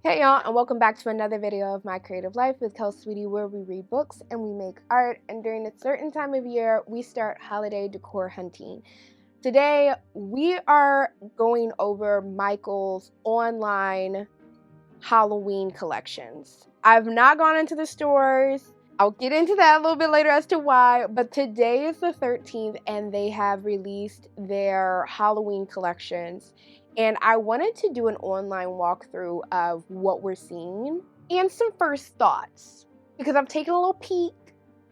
Hey y'all, and welcome back to another video of My Creative Life with Kelssweetie, where we read books and we make art, and during a certain time of year, we start holiday decor hunting. Today, we are going over Michael's online Halloween collections. I've not gone into the stores. I'll get into that a little bit later as to why, but today is the 13th and they have released their Halloween collections. And I wanted to do an online walkthrough of what we're seeing and some first thoughts because I've taken a little peek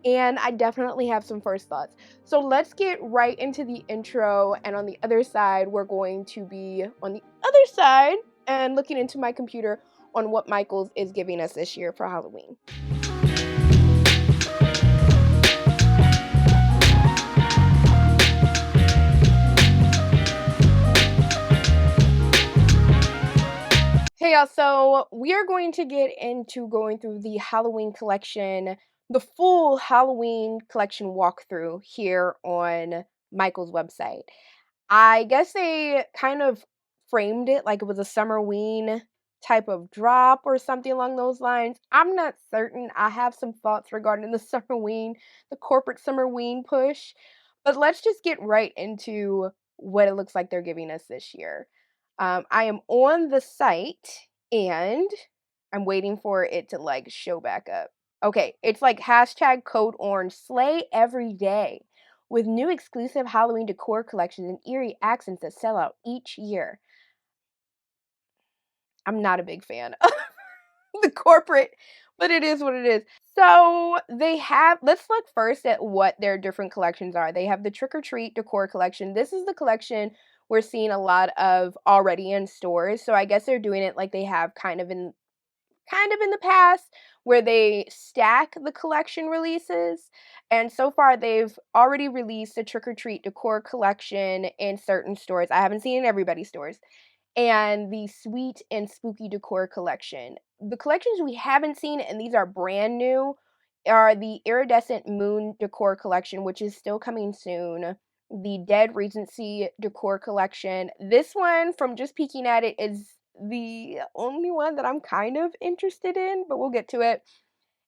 and I definitely have some first thoughts. So let's get right into the intro, and on the other side, we're going to be on the other side and looking into my computer on what Michaels is giving us this year for Halloween. Hey y'all, so we are going to get into going through the Halloween collection, the full Halloween collection walkthrough here on Michael's website. I guess they kind of framed it like it was a Summerween type of drop or something along those lines. I'm not certain. I have some thoughts regarding the Summerween, the corporate Summerween push, but let's just get right into what it looks like they're giving us this year. I am on the site and I'm waiting for it to like show back up. Okay, it's like hashtag code orange slay every day with new exclusive Halloween decor collections and eerie accents that sell out each year. I'm not a big fan of the corporate, but it is what it is. So they have, let's look first at what their different collections are. They have the Trick or Treat decor collection. This is the collection we're seeing a lot of already in stores. So I guess they're doing it like they have kind of in the past, where they stack the collection releases. And so far they've already released the Trick or Treat decor collection in certain stores. I haven't seen it in everybody's stores. And the Sweet and Spooky decor collection. The collections we haven't seen, and these are brand new, are the Iridescent Moon decor collection, which is still coming soon. The Dead Regency decor collection. This one, from just peeking at it, is the only one that I'm kind of interested in, but we'll get to it.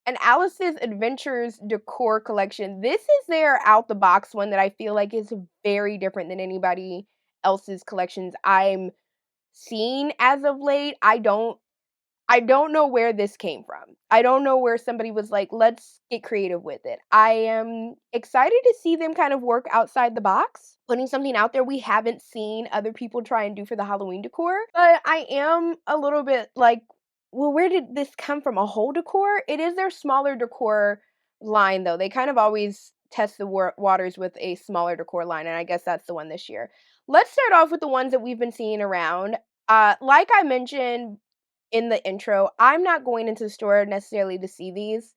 And Alice's Adventures decor collection. This is their out the box one that I feel like is very different than anybody else's collections I'm seeing as of late. I don't know where this came from. I don't know where somebody was like, let's get creative with it. I am excited to see them kind of work outside the box, putting something out there we haven't seen other people try and do for the Halloween decor. But I am a little bit like, well, where did this come from? A whole decor? It is their smaller decor line, though. They kind of always test the waters with a smaller decor line, and I guess that's the one this year. Let's start off with the ones that we've been seeing around. Like I mentioned in the intro, I'm not going into the store necessarily to see these.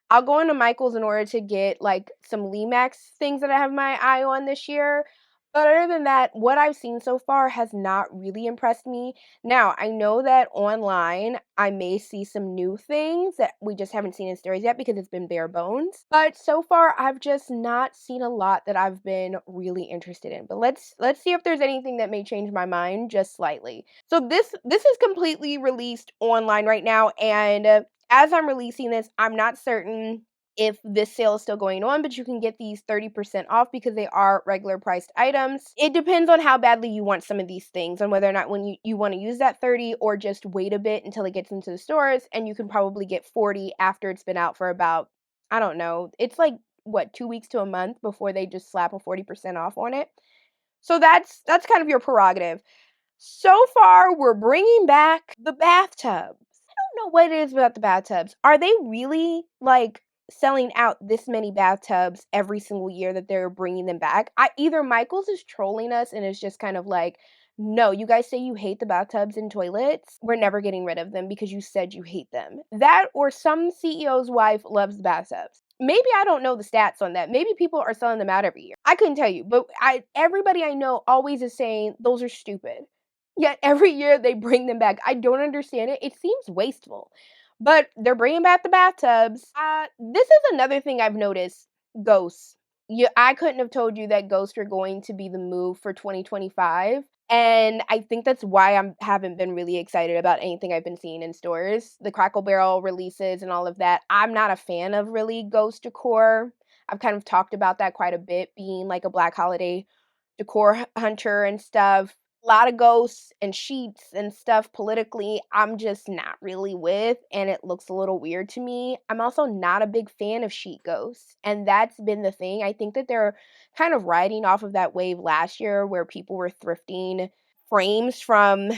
I'll go into Michael's in order to get like some Limax things that I have my eye on this year. But other than that, what I've seen so far has not really impressed me. Now, I know that online I may see some new things that we just haven't seen in stores yet because it's been bare bones. But so far, I've just not seen a lot that I've been really interested in. But let's see if there's anything that may change my mind just slightly. So this is completely released online right now, and as I'm releasing this, I'm not certain if this sale is still going on, but you can get these 30% off because they are regular priced items. It depends on how badly you want some of these things, and whether or not when you want to use that 30 or just wait a bit until it gets into the stores, and you can probably get 40 after it's been out for about, I don't know, it's like what, 2 weeks to a month before they just slap a 40% off on it. So that's kind of your prerogative. So far, we're bringing back the bathtubs. I don't know what it is about the bathtubs. Are they really like selling out this many bathtubs every single year that they're bringing them back? Either Michaels is trolling us and is just kind of like, no, you guys say you hate the bathtubs and toilets. We're never getting rid of them because you said you hate them. That, or some CEO's wife loves bathtubs. Maybe I don't know the stats on that. Maybe people are selling them out every year. I couldn't tell you, but everybody I know always is saying those are stupid. Yet every year they bring them back. I don't understand it. It seems wasteful. But they're bringing back the bathtubs. This is another thing I've noticed. Ghosts. I couldn't have told you that ghosts are going to be the move for 2025. And I think that's why I haven't been really excited about anything I've been seeing in stores. The Crackle Barrel releases and all of that. I'm not a fan of really ghost decor. I've kind of talked about that quite a bit, being like a Black Holiday decor hunter and stuff. A lot of ghosts and sheets and stuff politically, I'm just not really with, and it looks a little weird to me. I'm also not a big fan of sheet ghosts, and that's been the thing. I think that they're kind of riding off of that wave last year where people were thrifting frames from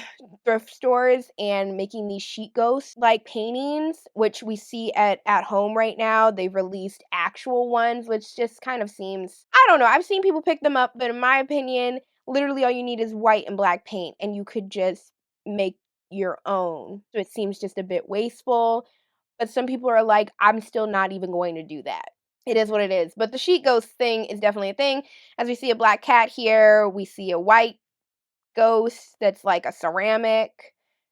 thrift stores and making these sheet ghost like paintings, which we see at home right now. They've released actual ones, which just kind of seems, I don't know, I've seen people pick them up, but in my opinion, literally all you need is white and black paint and you could just make your own. So it seems just a bit wasteful, but some people are like, I'm still not even going to do that. It is what it is. But the sheet ghost thing is definitely a thing. As we see a black cat here, we see a white ghost that's like a ceramic.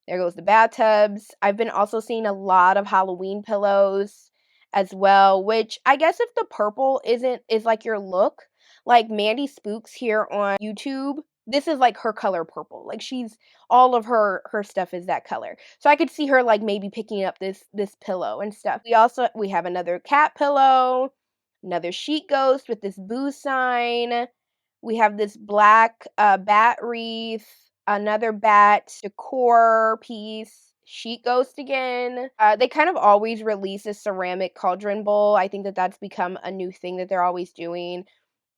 There goes the bathtubs. I've been also seeing a lot of Halloween pillows as well, which I guess if the purple is like your look, like Mandy Spooks here on YouTube, this is like her color purple. Like she's all of her stuff is that color. So I could see her like maybe picking up this pillow and stuff. We have another cat pillow, another sheet ghost with this boo sign. We have this black bat wreath, another bat decor piece, sheet ghost again. They kind of always release a ceramic cauldron bowl. I think that that's become a new thing that they're always doing.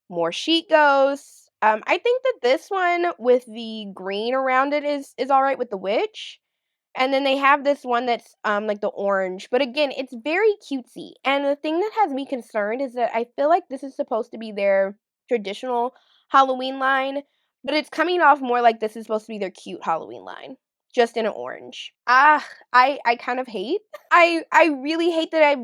More sheet ghosts. I think that this one with the green around it is all right with the witch. And then they have this one that's like the orange, but again, it's very cutesy. And the thing that has me concerned is that I feel like this is supposed to be their traditional Halloween line, but it's coming off more like this is supposed to be their cute Halloween line, just in an orange. I kind of hate. I really hate that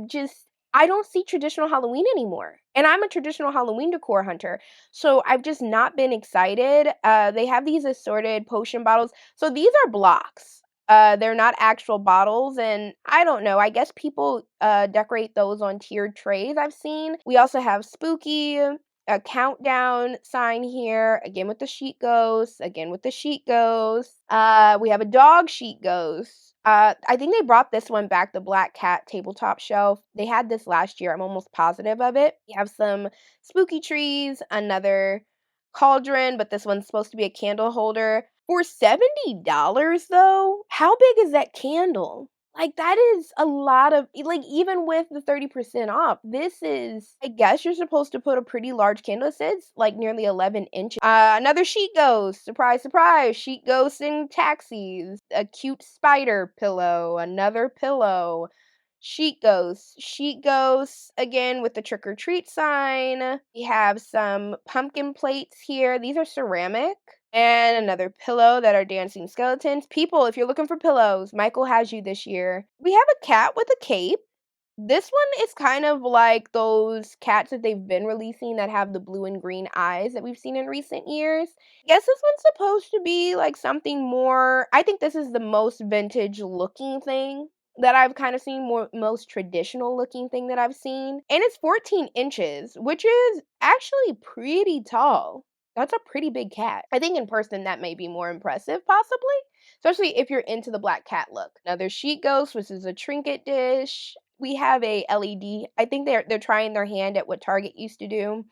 I don't see traditional Halloween anymore. And I'm a traditional Halloween decor hunter. So I've just not been excited. They have these assorted potion bottles. So these are blocks. They're not actual bottles, and I don't know. I guess people decorate those on tiered trays. I've seen. We also have spooky, a countdown sign here again with the sheet ghost. Again with the sheet ghost. We have a dog sheet ghost. I think they brought this one back, the black cat tabletop shelf. They had this last year. I'm almost positive of it. We have some spooky trees, another cauldron, but this one's supposed to be a candle holder. For $70 though, how big is that candle? Like, that is a lot of, like, even with the 30% off, this is, I guess you're supposed to put a pretty large candle. It says, like, nearly 11 inches. Another sheet ghost. Surprise, surprise. Sheet ghosts in taxis. A cute spider pillow. Another pillow. Sheet ghosts. Sheet ghosts, again, with the trick-or-treat sign. We have some pumpkin plates here. These are ceramic. And another pillow that are dancing skeletons. People, if you're looking for pillows, Michael has you this year. We have a cat with a cape. This one is kind of like those cats that they've been releasing that have the blue and green eyes that we've seen in recent years. I guess this one's supposed to be like something more. I think this is the most vintage looking thing that I've kind of seen, most traditional looking thing that I've seen. And it's 14 inches, which is actually pretty tall. That's a pretty big cat. I think in person that may be more impressive, possibly. Especially if you're into the black cat look. Another sheet ghost, which is a trinket dish. We have a LED. I think they're trying their hand at what Target used to do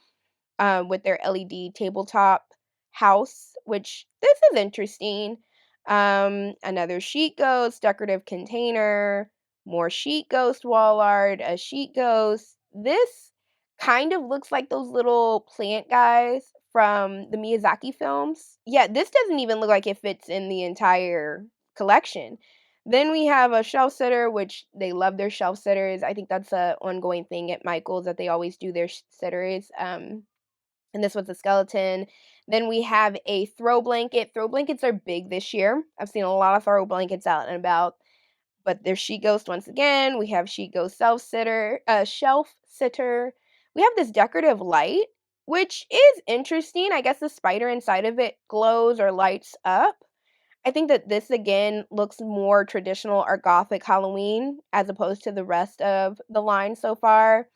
with their LED tabletop house, which this is interesting. Another sheet ghost, decorative container, more sheet ghost wall art, a sheet ghost. This kind of looks like those little plant guys from the Miyazaki films. Yeah, this doesn't even look like it fits in the entire collection. Then we have a shelf sitter, which they love their shelf sitters. I think that's a ongoing thing at Michael's that they always do their sitters. And this was a skeleton. Then we have a throw blanket. Throw blankets are big this year. I've seen a lot of throw blankets out and about. But there's Sheet Ghost once again. We have Sheet Ghost shelf sitter. We have this decorative light, which is interesting. I guess the spider inside of it glows or lights up. I think that this again looks more traditional or gothic Halloween as opposed to the rest of the line so far.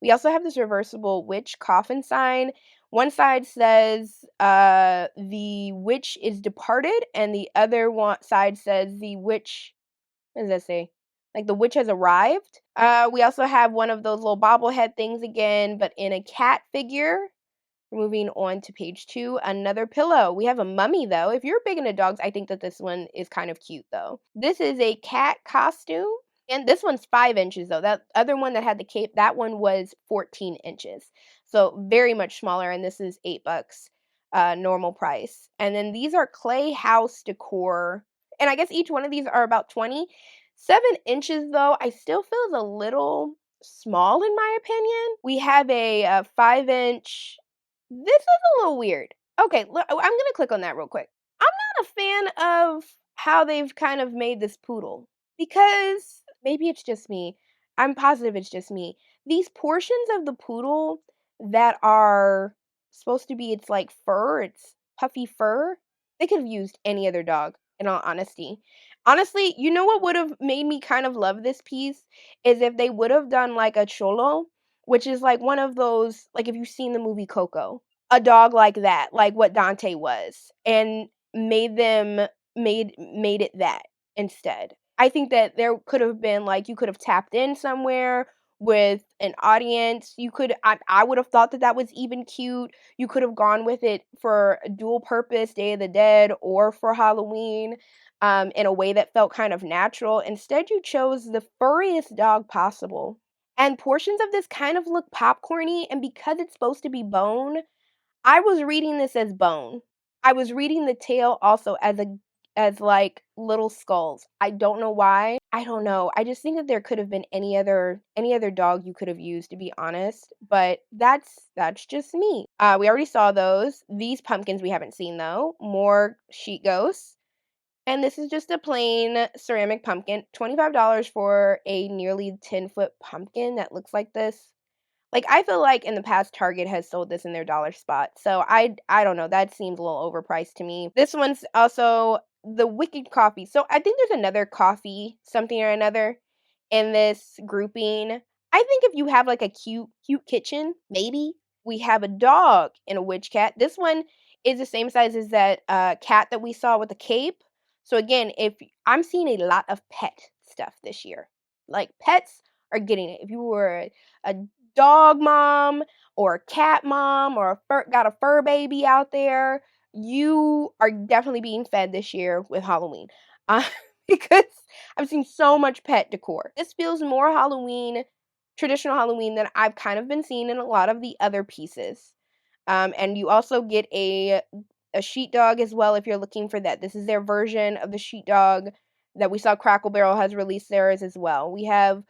We also have this reversible witch coffin sign. One side says the witch is departed, and the other side says the witch, what does that say? Like the witch has arrived. We also have one of those little bobblehead things again, but in a cat figure. Moving on to page 2, another pillow. We have a mummy though. If you're big into dogs, I think that this one is kind of cute though. This is a cat costume. And this one's 5 inches though. That other one that had the cape, that one was 14 inches. So very much smaller. And this is $8, normal price. And then these are clay house decor. And I guess each one of these are about 20. 7 inches though, I still feel is a little small in my opinion. We have a 5-inch. This is a little weird. Okay, I'm gonna click on that real quick. I'm not a fan of how they've kind of made this poodle because maybe it's just me. I'm positive it's just me. These portions of the poodle that are supposed to be its like fur, its puffy fur, they could have used any other dog, in all honesty. Honestly, you know what would have made me kind of love this piece is if they would have done like a cholo, which is like one of those, like if you've seen the movie Coco, a dog like that, like what Dante was, and made it that instead. I think that there could have been like you could have tapped in somewhere with an audience. I would have thought that that was even cute. You could have gone with it for a dual purpose, Day of the Dead or for Halloween. In a way that felt kind of natural. Instead, you chose the furriest dog possible. And portions of this kind of look popcorny, and because it's supposed to be bone, I was reading this as bone. I was reading the tail also as like little skulls. I don't know why. I don't know. I just think that there could have been any other dog you could have used to be honest, but that's just me. We already saw those. These pumpkins we haven't seen though. More sheet ghosts. And this is just a plain ceramic pumpkin. $25 for a nearly 10-foot pumpkin that looks like this. Like, I feel like in the past, Target has sold this in their dollar spot. So I don't know. That seems a little overpriced to me. This one's also the Wicked Coffee. So I think there's another coffee, something or another, in this grouping. I think if you have like a cute kitchen, maybe. We have a dog and a witch cat. This one is the same size as that cat that we saw with the cape. So again, if I'm seeing a lot of pet stuff this year, like pets are getting it. If you were a dog mom or a cat mom or got a fur baby out there, you are definitely being fed this year with Halloween. Uh, because I've seen so much pet decor. This feels more Halloween, traditional Halloween than I've kind of been seeing in a lot of the other pieces. And you also get a sheepdog as well if you're looking for that. This is their version of the sheepdog that we saw Crackle Barrel has released theirs as well. We have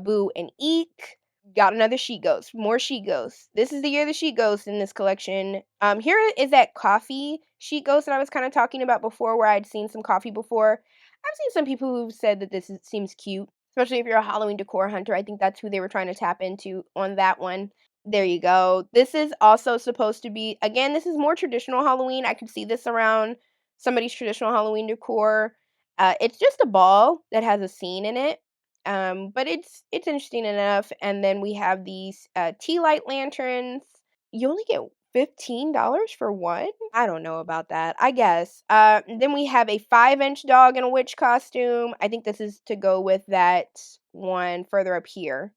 Boo and Eek. Got another sheet ghost, more sheet ghosts. This is the year of the sheet ghost in this collection. Here is that coffee sheet ghost that I was kind of talking about before, where I'd seen some coffee before. I've seen some people who've said that seems cute, especially if you're a Halloween decor hunter. I think that's who they were trying to tap into on that one. There you go. This is also supposed to be, again, this is more traditional Halloween. I could see this around somebody's traditional Halloween decor. It's just a ball that has a scene in it. But it's interesting enough. And then we have these tea light lanterns. You only get $15 for one? I don't know about that. I guess. Then we have a 5-inch dog in a witch costume. I think this is to go with that one further up here.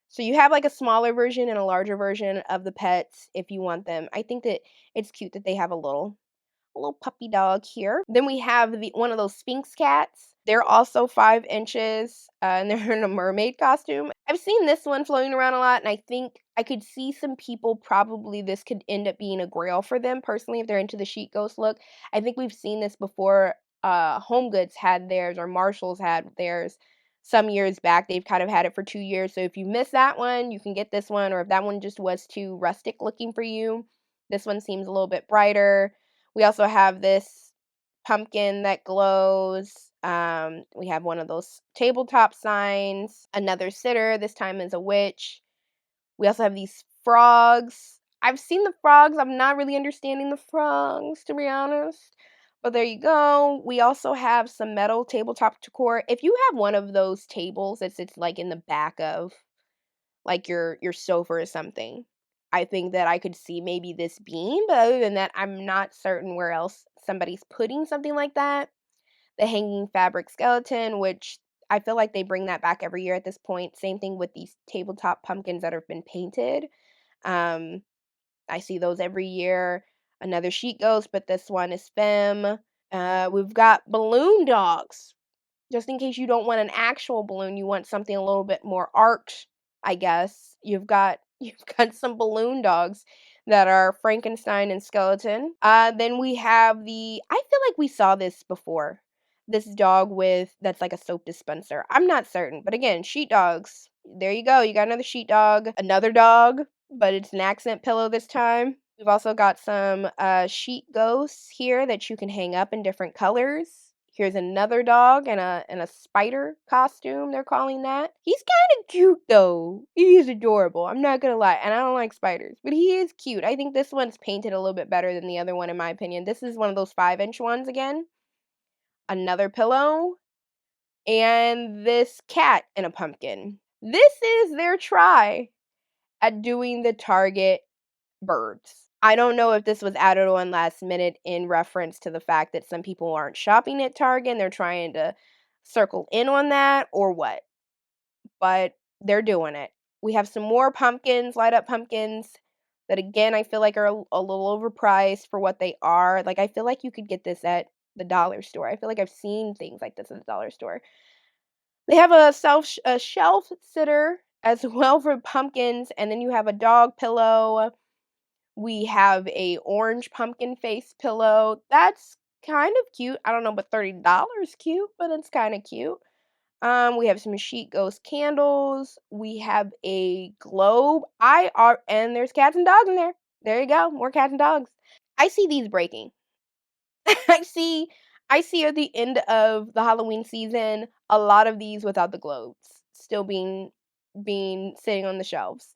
So you have like a smaller version and a larger version of the pets if you want them. I think that it's cute that they have a little puppy dog here. Then we have one of those Sphinx cats. They're also 5 inches, and they're in a mermaid costume. I've seen this one floating around a lot, and I think I could see some people probably this could end up being a grail for them personally if they're into the sheet ghost look. I think we've seen this before. Home Goods had theirs, or Marshalls had theirs some years back. They've kind of had it for 2 years. So if you miss that one, you can get this one, or if that one just was too rustic looking for you, this one seems a little bit brighter. We also have this pumpkin that glows. We have one of those tabletop signs. Another sitter, this time is a witch. We also have these frogs. I've seen the frogs. I'm not really understanding the frogs, to be honest. But there you go. We also have some metal tabletop decor. If you have one of those tables that sits like in the back of like your sofa or something. I think that I could see maybe this being, but other than that, I'm not certain where else somebody's putting something like that. The hanging fabric skeleton, which I feel like they bring that back every year at this point. Same thing with these tabletop pumpkins that have been painted. Um, I see those every year. Another sheet ghost, but this one is femme. We've got balloon dogs. Just in case you don't want an actual balloon, you want something a little bit more arched, I guess. You've got some balloon dogs that are Frankenstein and skeleton. Then we have I feel like we saw this before. This dog that's like a soap dispenser. I'm not certain, but again, sheet dogs. There you go. You got another sheet dog, another dog, but it's an accent pillow this time. We've also got some sheet ghosts here that you can hang up in different colors. Here's another dog in a spider costume, they're calling that. He's kind of cute though. He is adorable. I'm not gonna lie, and I don't like spiders, but he is cute. I think this one's painted a little bit better than the other one, in my opinion. This is one of those 5-inch ones again. Another pillow, and this cat in a pumpkin. This is their try at doing the Target birds. I don't know if this was added on last minute in reference to the fact that some people aren't shopping at Target and they're trying to circle in on that or what, but they're doing it. We have some more pumpkins, light up pumpkins that again I feel like are a little overpriced for what they are. Like I feel like you could get this at the dollar store. I feel like I've seen things like this at the dollar store. They have a shelf sitter as well for pumpkins, and then you have a dog pillow. We have a orange pumpkin face pillow. That's kind of cute. I don't know, but $30 cute, but it's kind of cute. We have some sheet ghost candles. We have a globe. And there's cats and dogs in there. There you go, more cats and dogs. I see these breaking. I see I see at the end of the Halloween season a lot of these without the globes still being sitting on the shelves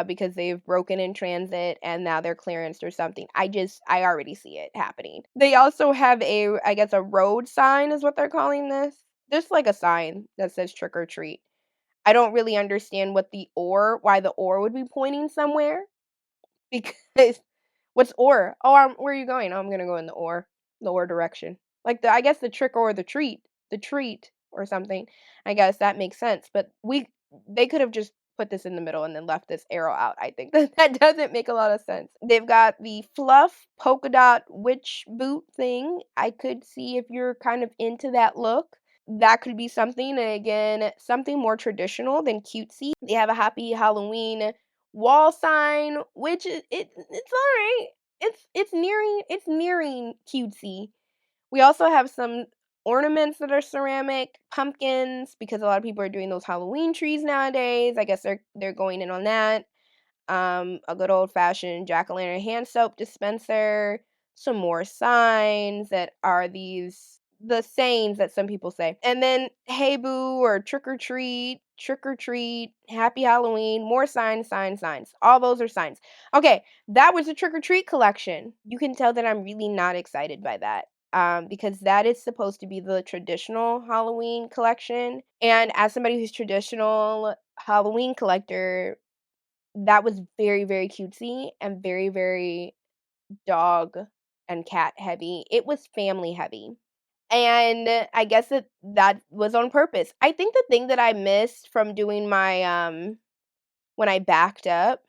because they've broken in transit and now they're clearanced or something. I already see it happening. They also have I guess a road sign is what they're calling this. Just like a sign that says trick or treat. I don't really understand why the or would be pointing somewhere because what's or? Oh, where are you going? Oh, I'm gonna go in the or direction. Like I guess the trick or the treat or something. I guess that makes sense. But they could have just put this in the middle and then left this arrow out. I think that doesn't make a lot of sense. They've got the fluff polka dot witch boot thing. I could see if you're kind of into that look. That could be something, and again, something more traditional than cutesy. They have a happy Halloween wall sign, which it's all right. It's nearing cutesy. We also have some ornaments that are ceramic, pumpkins, because a lot of people are doing those Halloween trees nowadays. I guess they're going in on that. A good old fashioned jack-o'-lantern hand soap dispenser, some more signs that are the sayings that some people say. And then hey boo or trick or treat, happy Halloween, more signs, signs, signs. All those are signs. Okay, that was the trick or treat collection. You can tell that I'm really not excited by that. Because that is supposed to be the traditional Halloween collection. And as somebody who's traditional Halloween collector, that was very, very cutesy and very, very dog and cat heavy. It was family heavy. And I guess that was on purpose. I think the thing that I missed from doing my when I backed up,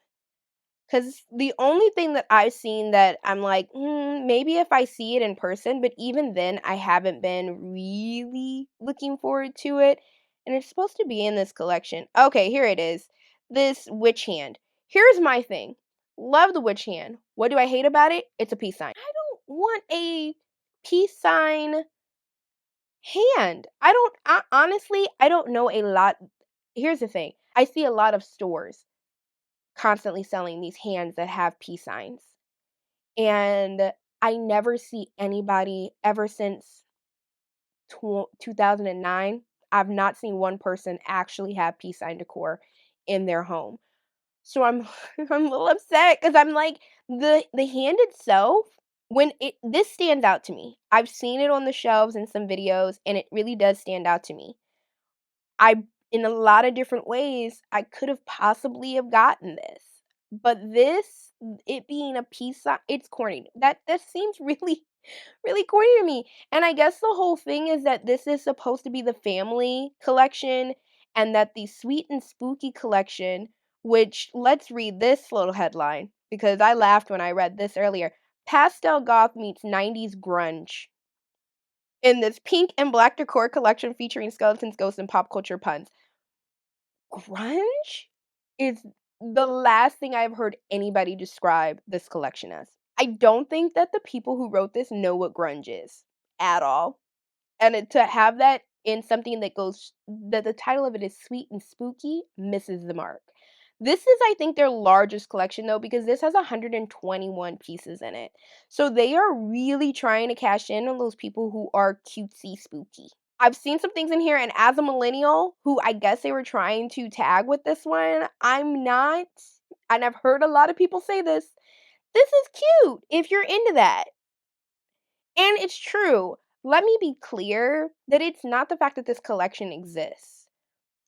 because the only thing that I've seen that I'm like, maybe if I see it in person, but even then, I haven't been really looking forward to it. And it's supposed to be in this collection. Okay, here it is. This witch hand. Here's my thing. Love the witch hand. What do I hate about it? It's a peace sign. I don't want a peace sign hand. Honestly, I don't know a lot. Here's the thing. I see a lot of stores constantly selling these hands that have peace signs. And I never see anybody ever since 2009. I've not seen one person actually have peace sign decor in their home. So I'm I'm a little upset cuz I'm like the hand itself this stands out to me. I've seen it on the shelves in some videos and it really does stand out to me. I in a lot of different ways, I could have possibly have gotten this. But this, it being a peace sign, it's corny. That seems really, really corny to me. And I guess the whole thing is that this is supposed to be the family collection, and that the sweet and spooky collection, which let's read this little headline because I laughed when I read this earlier. Pastel goth meets 90s grunge in this pink and black decor collection featuring skeletons, ghosts, and pop culture puns. Grunge is the last thing I've heard anybody describe this collection as. I don't think that the people who wrote this know what grunge is at all. And to have that in something that goes, that the title of it is sweet and spooky, misses the mark. This is, I think, their largest collection though, because this has 121 pieces in it. So they are really trying to cash in on those people who are cutesy spooky. I've seen some things in here, and as a millennial who I guess they were trying to tag with this one, I'm not, and I've heard a lot of people say this, this is cute if you're into that. And it's true. Let me be clear that it's not the fact that this collection exists.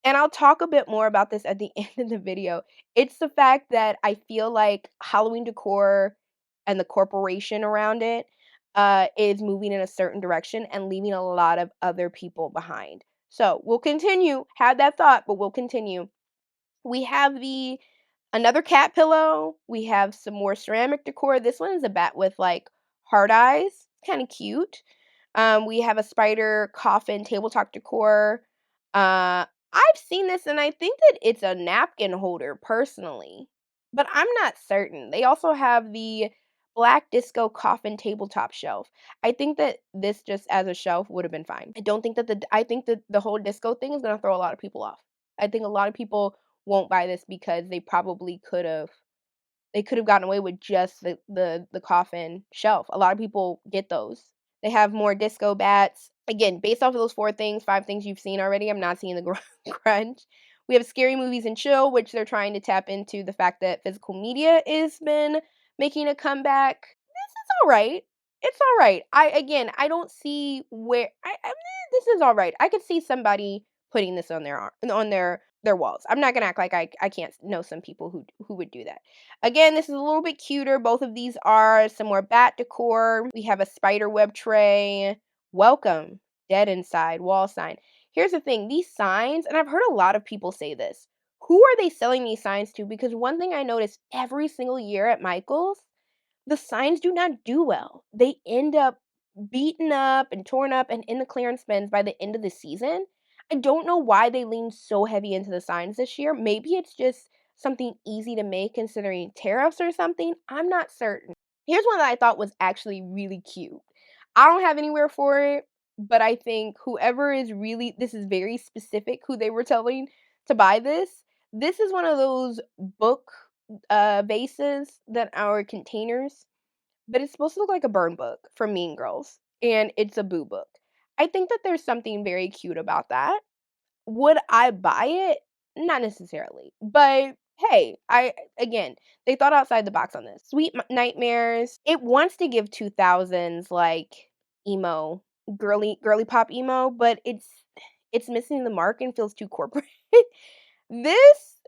And I'll talk a bit more about this at the end of the video. It's the fact that I feel like Halloween decor and the corporation around it is moving in a certain direction and leaving a lot of other people behind. So we'll continue. Had that thought, but we'll continue. We have another cat pillow. We have some more ceramic decor. This one is a bat with like heart eyes. Kind of cute. We have a spider coffin tabletop decor. I've seen this and I think that it's a napkin holder personally, but I'm not certain. They also have the black disco coffin tabletop shelf. I think that this just as a shelf would have been fine. I don't think that I think that the whole disco thing is going to throw a lot of people off. I think a lot of people won't buy this because they could have gotten away with just the coffin shelf. A lot of people get those. They have more disco bats. Again, based off of those 5 things you've seen already, I'm not seeing the grunge. We have scary movies and chill, which they're trying to tap into the fact that physical media has been making a comeback. This is all right. It's all right. I don't see where this is all right. I could see somebody putting this on their walls. I'm not gonna act like I can't know some people who would do that. Again, this is a little bit cuter. Both of these are some more bat decor. We have a spider web tray. Welcome, dead inside, wall sign. Here's the thing, these signs, and I've heard a lot of people say this. Who are they selling these signs to? Because one thing I notice every single year at Michael's, the signs do not do well. They end up beaten up and torn up and in the clearance bins by the end of the season. I don't know why they leaned so heavy into the signs this year. Maybe it's just something easy to make considering tariffs or something. I'm not certain. Here's one that I thought was actually really cute. I don't have anywhere for it, but I think whoever is really, this is very specific who they were telling to buy this. This is one of those book vases that are containers, but it's supposed to look like a burn book from Mean Girls, and it's a boo book. I think that there's something very cute about that. Would I buy it? Not necessarily. But hey, again, they thought outside the box on this. Sweet Nightmares. It wants to give 2000s like emo, girly pop emo, but it's missing the mark and feels too corporate. This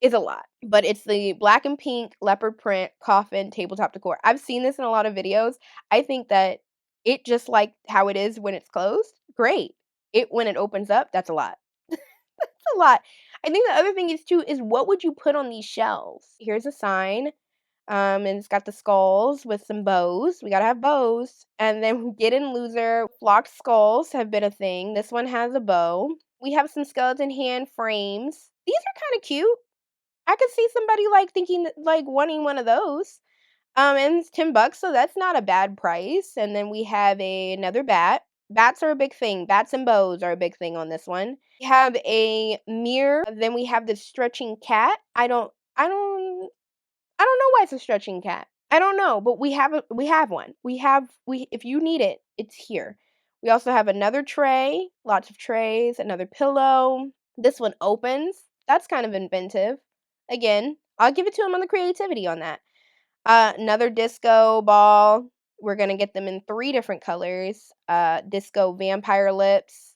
is a lot, but it's the black and pink leopard print coffin tabletop decor. I've seen this in a lot of videos. I think that it just like how it is when it's closed, great. It when it opens up, that's a lot. That's a lot. I think the other thing is too is what would you put on these shelves? Here's a sign. And it's got the skulls with some bows. We gotta have bows. And then Get In Loser. Flocked skulls have been a thing. This one has a bow. We have some skeleton hand frames. These are kind of cute. I could see somebody like thinking like wanting one of those. And it's $10, so that's not a bad price. And then we have another bat. Bats are a big thing. Bats and bows are a big thing on this one. We have a mirror. Then we have the stretching cat. I don't know why it's a stretching cat. I don't know, but we have one. We if you need it, it's here. We also have another tray, lots of trays, another pillow. This one opens. That's kind of inventive. Again, I'll give it to him on the creativity on that. Another disco ball. We're gonna get them in 3 different colors. Disco vampire lips.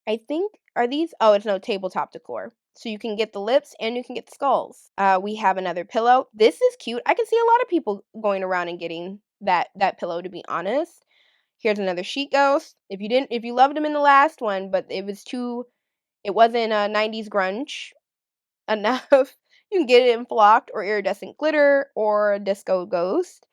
I think Are these? Oh, it's no tabletop decor. So you can get the lips and you can get the skulls. We have another pillow. This is cute. I can see a lot of people going around and getting that pillow, to be honest. Here's another sheet ghost. If you loved him in the last one, but it wasn't 90s grunge enough, you can get it in flocked or iridescent glitter or disco ghost.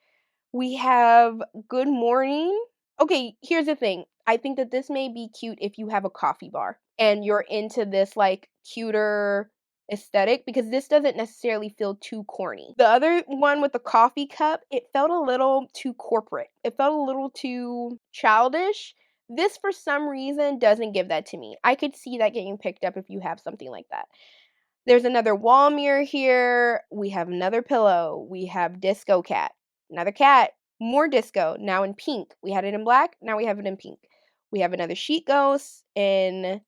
We have good morning. Okay, here's the thing. I think that this may be cute if you have a coffee bar and you're into this like cuter aesthetic because this doesn't necessarily feel too corny. The other one with the coffee cup, it felt a little too corporate. It felt a little too childish. This, for some reason, doesn't give that to me. I could see that getting picked up if you have something like that. There's another wall mirror here. We have another pillow. We have disco cat. Another cat. More disco. Now in pink. We had it in black. Now we have it in pink. We have another sheet ghost in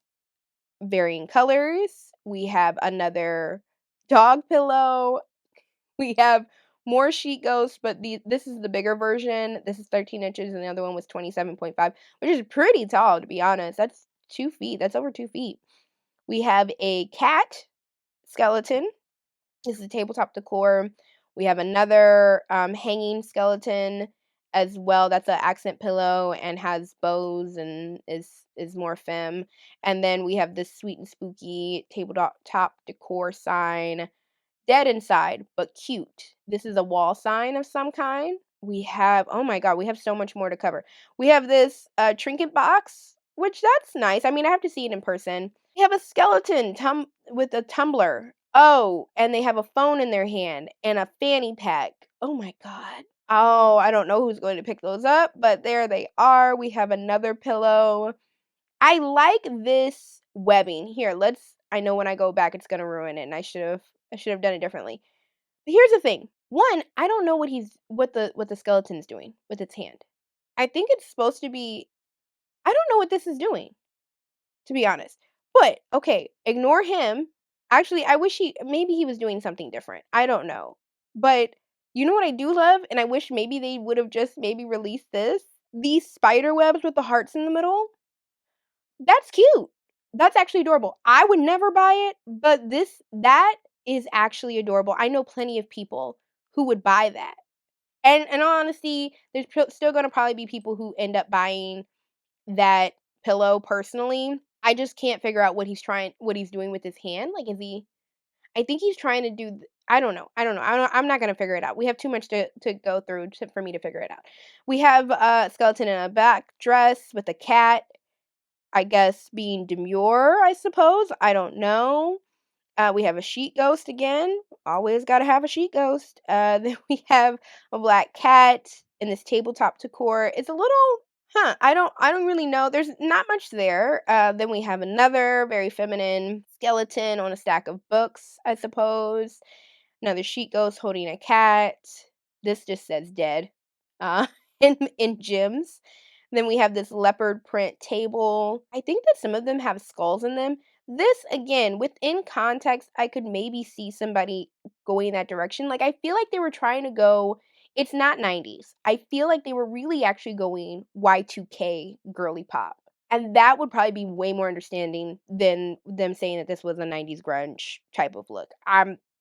varying colors. We have another dog pillow. We have more sheet ghosts, but this is the bigger version. This is 13 inches, and the other one was 27.5, which is pretty tall, to be honest. That's 2 feet. That's over 2 feet. We have a cat skeleton. This is a tabletop decor. We have another hanging skeleton as well. That's an accent pillow and has bows and is more femme. And then we have this sweet and spooky tabletop decor sign. Dead inside, but cute. This is a wall sign of some kind. We have, oh my god, we have so much more to cover. We have this trinket box, which that's nice. I mean, I have to see it in person. We have a skeleton with a tumbler. Oh, and they have a phone in their hand and a fanny pack. Oh my god. Oh, I don't know who's going to pick those up, but there they are. We have another pillow. I like this webbing. Here, I know when I go back it's gonna ruin it, and I should have done it differently. But here's the thing. One, I don't know what the skeleton's doing with its hand. I think it's supposed to be I don't know what this is doing, to be honest. But okay, ignore him. Actually, I wish maybe he was doing something different. I don't know. But you know what I do love, and I wish maybe they would have just maybe released this? These spider webs with the hearts in the middle. That's cute. That's actually adorable. I would never buy it, but that is actually adorable. I know plenty of people who would buy that. And in all honesty, there's still going to probably be people who end up buying that pillow personally. I just can't figure out what he's doing with his hand. Like, I think he's trying to do, I don't know. I'm not going to figure it out. We have too much to go through for me to figure it out. We have a skeleton in a back dress with a cat, I guess being demure, I suppose. I don't know. We have a sheet ghost again. Always got to have a sheet ghost. Then we have a black cat in this tabletop decor. It's a little, I don't really know. There's not much there. Then we have another very feminine skeleton on a stack of books, I suppose. Another sheet ghost holding a cat. This just says dead. Uh, in gems. Then we have this leopard print table. I think that some of them have skulls in them. This, again, within context, I could maybe see somebody going that direction. Like, I feel like they were trying to go, it's not 90s. I feel like they were really actually going Y2K girly pop. And that would probably be way more understanding than them saying that this was a 90s grunge type of look.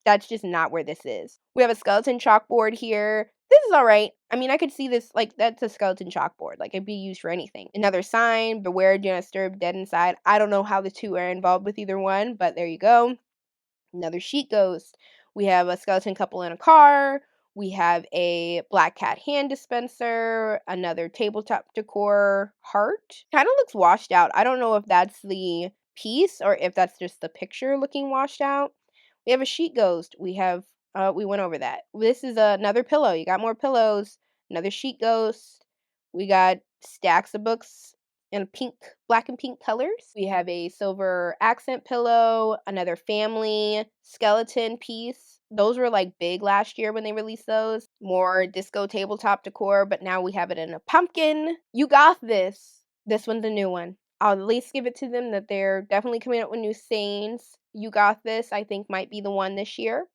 That's just not where this is. We have a skeleton chalkboard here. This is all right. I mean, I could see this, like, that's a skeleton chalkboard. Like, it'd be used for anything. Another sign, beware, do not disturb, dead inside. I don't know how the two are involved with either one, but there you go. Another sheet ghost. We have a skeleton couple in a car. We have a black cat hand dispenser. Another tabletop decor heart. Kind of looks washed out. I don't know if that's the piece or if that's just the picture looking washed out. We have a sheet ghost. We went over that. This is another pillow. You got more pillows. Another sheet ghost. We got stacks of books in black and pink colors. We have a silver accent pillow, another family skeleton piece. Those were like big last year when they released those. More disco tabletop decor, but now we have it in a pumpkin. You got this. This one's a new one. I'll at least give it to them that they're definitely coming up with new sayings. You got this, I think, might be the one this year.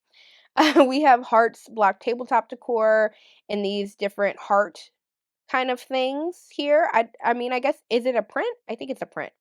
We have hearts block tabletop decor and these different heart kind of things here. I mean, I guess, is it a print? I think it's a print.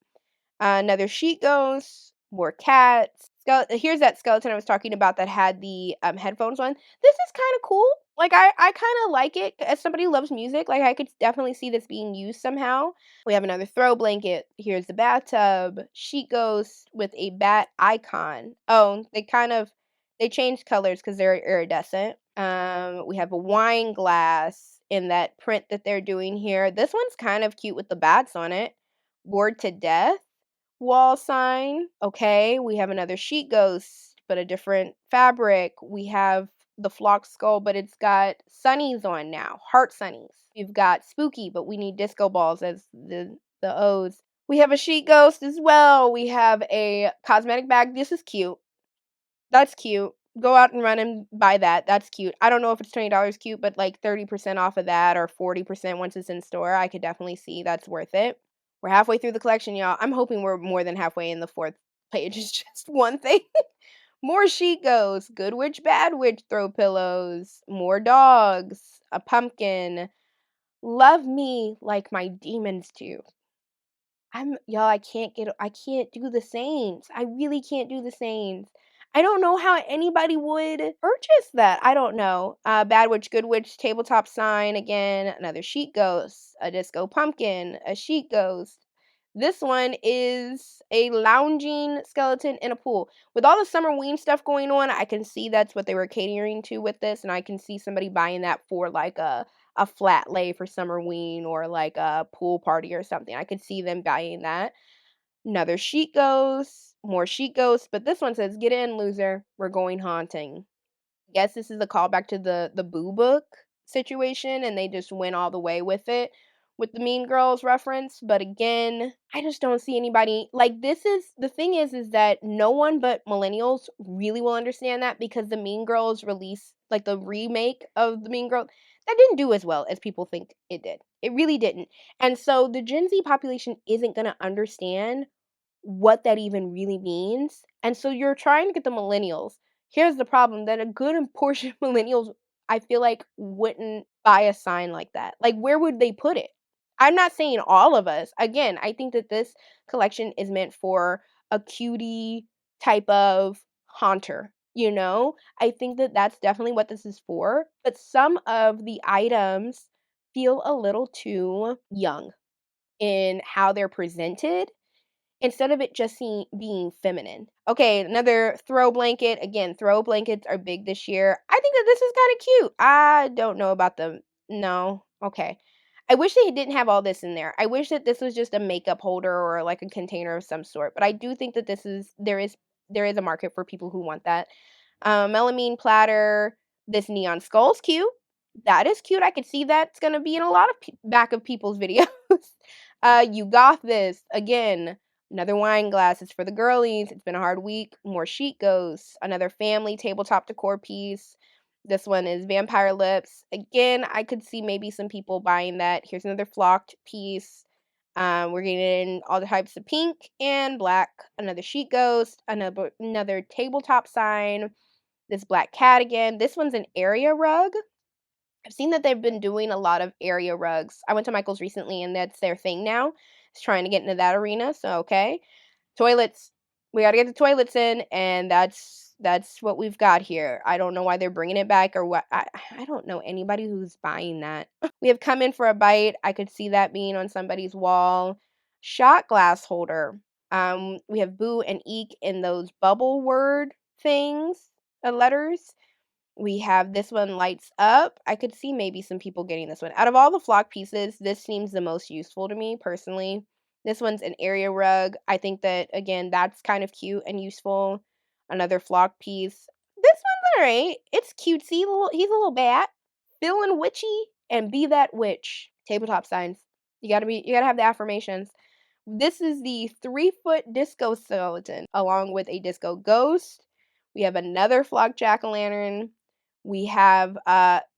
Another sheet ghost, more cats. Here's that skeleton I was talking about that had the headphones on. This is kind of cool. Like I kind of like it as somebody who loves music. Like I could definitely see this being used somehow. We have another throw blanket. Here's the bathtub. Sheet ghost with a bat icon. Oh, they changed colors because they're iridescent. We have a wine glass in that print that they're doing here. This one's kind of cute with the bats on it. Bored to death wall sign. Okay, we have another sheet ghost, but a different fabric. We have the flock skull, but it's got sunnies on now, heart sunnies. We've got spooky, but we need disco balls as the O's. We have a sheet ghost as well. We have a cosmetic bag. This is cute. That's cute. Go out and run and buy that. That's cute. I don't know if it's $20 cute, but like 30% off of that or 40% once it's in store. I could definitely see that's worth it. We're halfway through the collection, y'all. I'm hoping we're more than halfway in the fourth page. It's just one thing. More sheet ghosts, good witch, bad witch throw pillows, more dogs, a pumpkin. Love me like my demons do. Y'all, I can't do the Saints. I really can't do the Saints. I don't know how anybody would purchase that. I don't know. Bad Witch, Good Witch, tabletop sign again, another sheet ghost, a disco pumpkin, a sheet ghost. This one is a lounging skeleton in a pool. With all the Summerween stuff going on, I can see that's what they were catering to with this, and I can see somebody buying that for like a flat lay for Summerween or like a pool party or something. I could see them buying that. Another sheet ghost, more sheet ghosts, but this one says, "Get in, loser. We're going haunting." Guess this is a callback to the Boo Book situation, and they just went all the way with it with the Mean Girls reference. But again, I just don't see anybody like this. Is the thing is that no one but millennials really will understand that because the Mean Girls release, like the remake of the Mean Girls, that didn't do as well as people think it did. It really didn't. And so the Gen Z population isn't going to understand what that even really means. And so you're trying to get the millennials. Here's the problem that a good portion of millennials, I feel like, wouldn't buy a sign like that. Like, where would they put it? I'm not saying all of us. Again, I think that this collection is meant for a cutie type of haunter. You know, I think that that's definitely what this is for. But some of the items feel a little too young in how they're presented instead of it just being feminine. Okay, another throw blanket. Again, throw blankets are big this year. I think that this is kind of cute. I don't know about them. No. Okay. I wish they didn't have all this in there. I wish that this was just a makeup holder or like a container of some sort. But I do think that there is a market for people who want that. Melamine platter. This neon skull's cute. That is cute. I could see that's gonna be in a lot of back of people's videos. You got this again. Another wine glass. It's for the girlies. It's been a hard week. More sheet ghosts. Another family tabletop decor piece. This one is vampire lips. Again, I could see maybe some people buying that. Here's another flocked piece. We're getting all the types of pink and black. Another sheet ghost. Another tabletop sign. This black cat again. This one's an area rug. I've seen that they've been doing a lot of area rugs. I went to Michael's recently, and that's their thing now. It's trying to get into that arena. So okay, toilets. We got to get the toilets in, and that's what we've got here. I don't know why they're bringing it back or what. I don't know anybody who's buying that. We have come in for a bite. I could see that being on somebody's wall. Shot glass holder. We have boo and eek in those bubble word things, letters. We have this one lights up. I could see maybe some people getting this one. Out of all the flock pieces, this seems the most useful to me personally. This one's an area rug. I think that, again, that's kind of cute and useful. Another flock piece. This one's alright. It's cutesy. He's a little bat. Feeling witchy and be that witch. Tabletop signs. You gotta have the affirmations. This is the 3-foot disco skeleton along with a disco ghost. We have another flock jack-o'-lantern. We have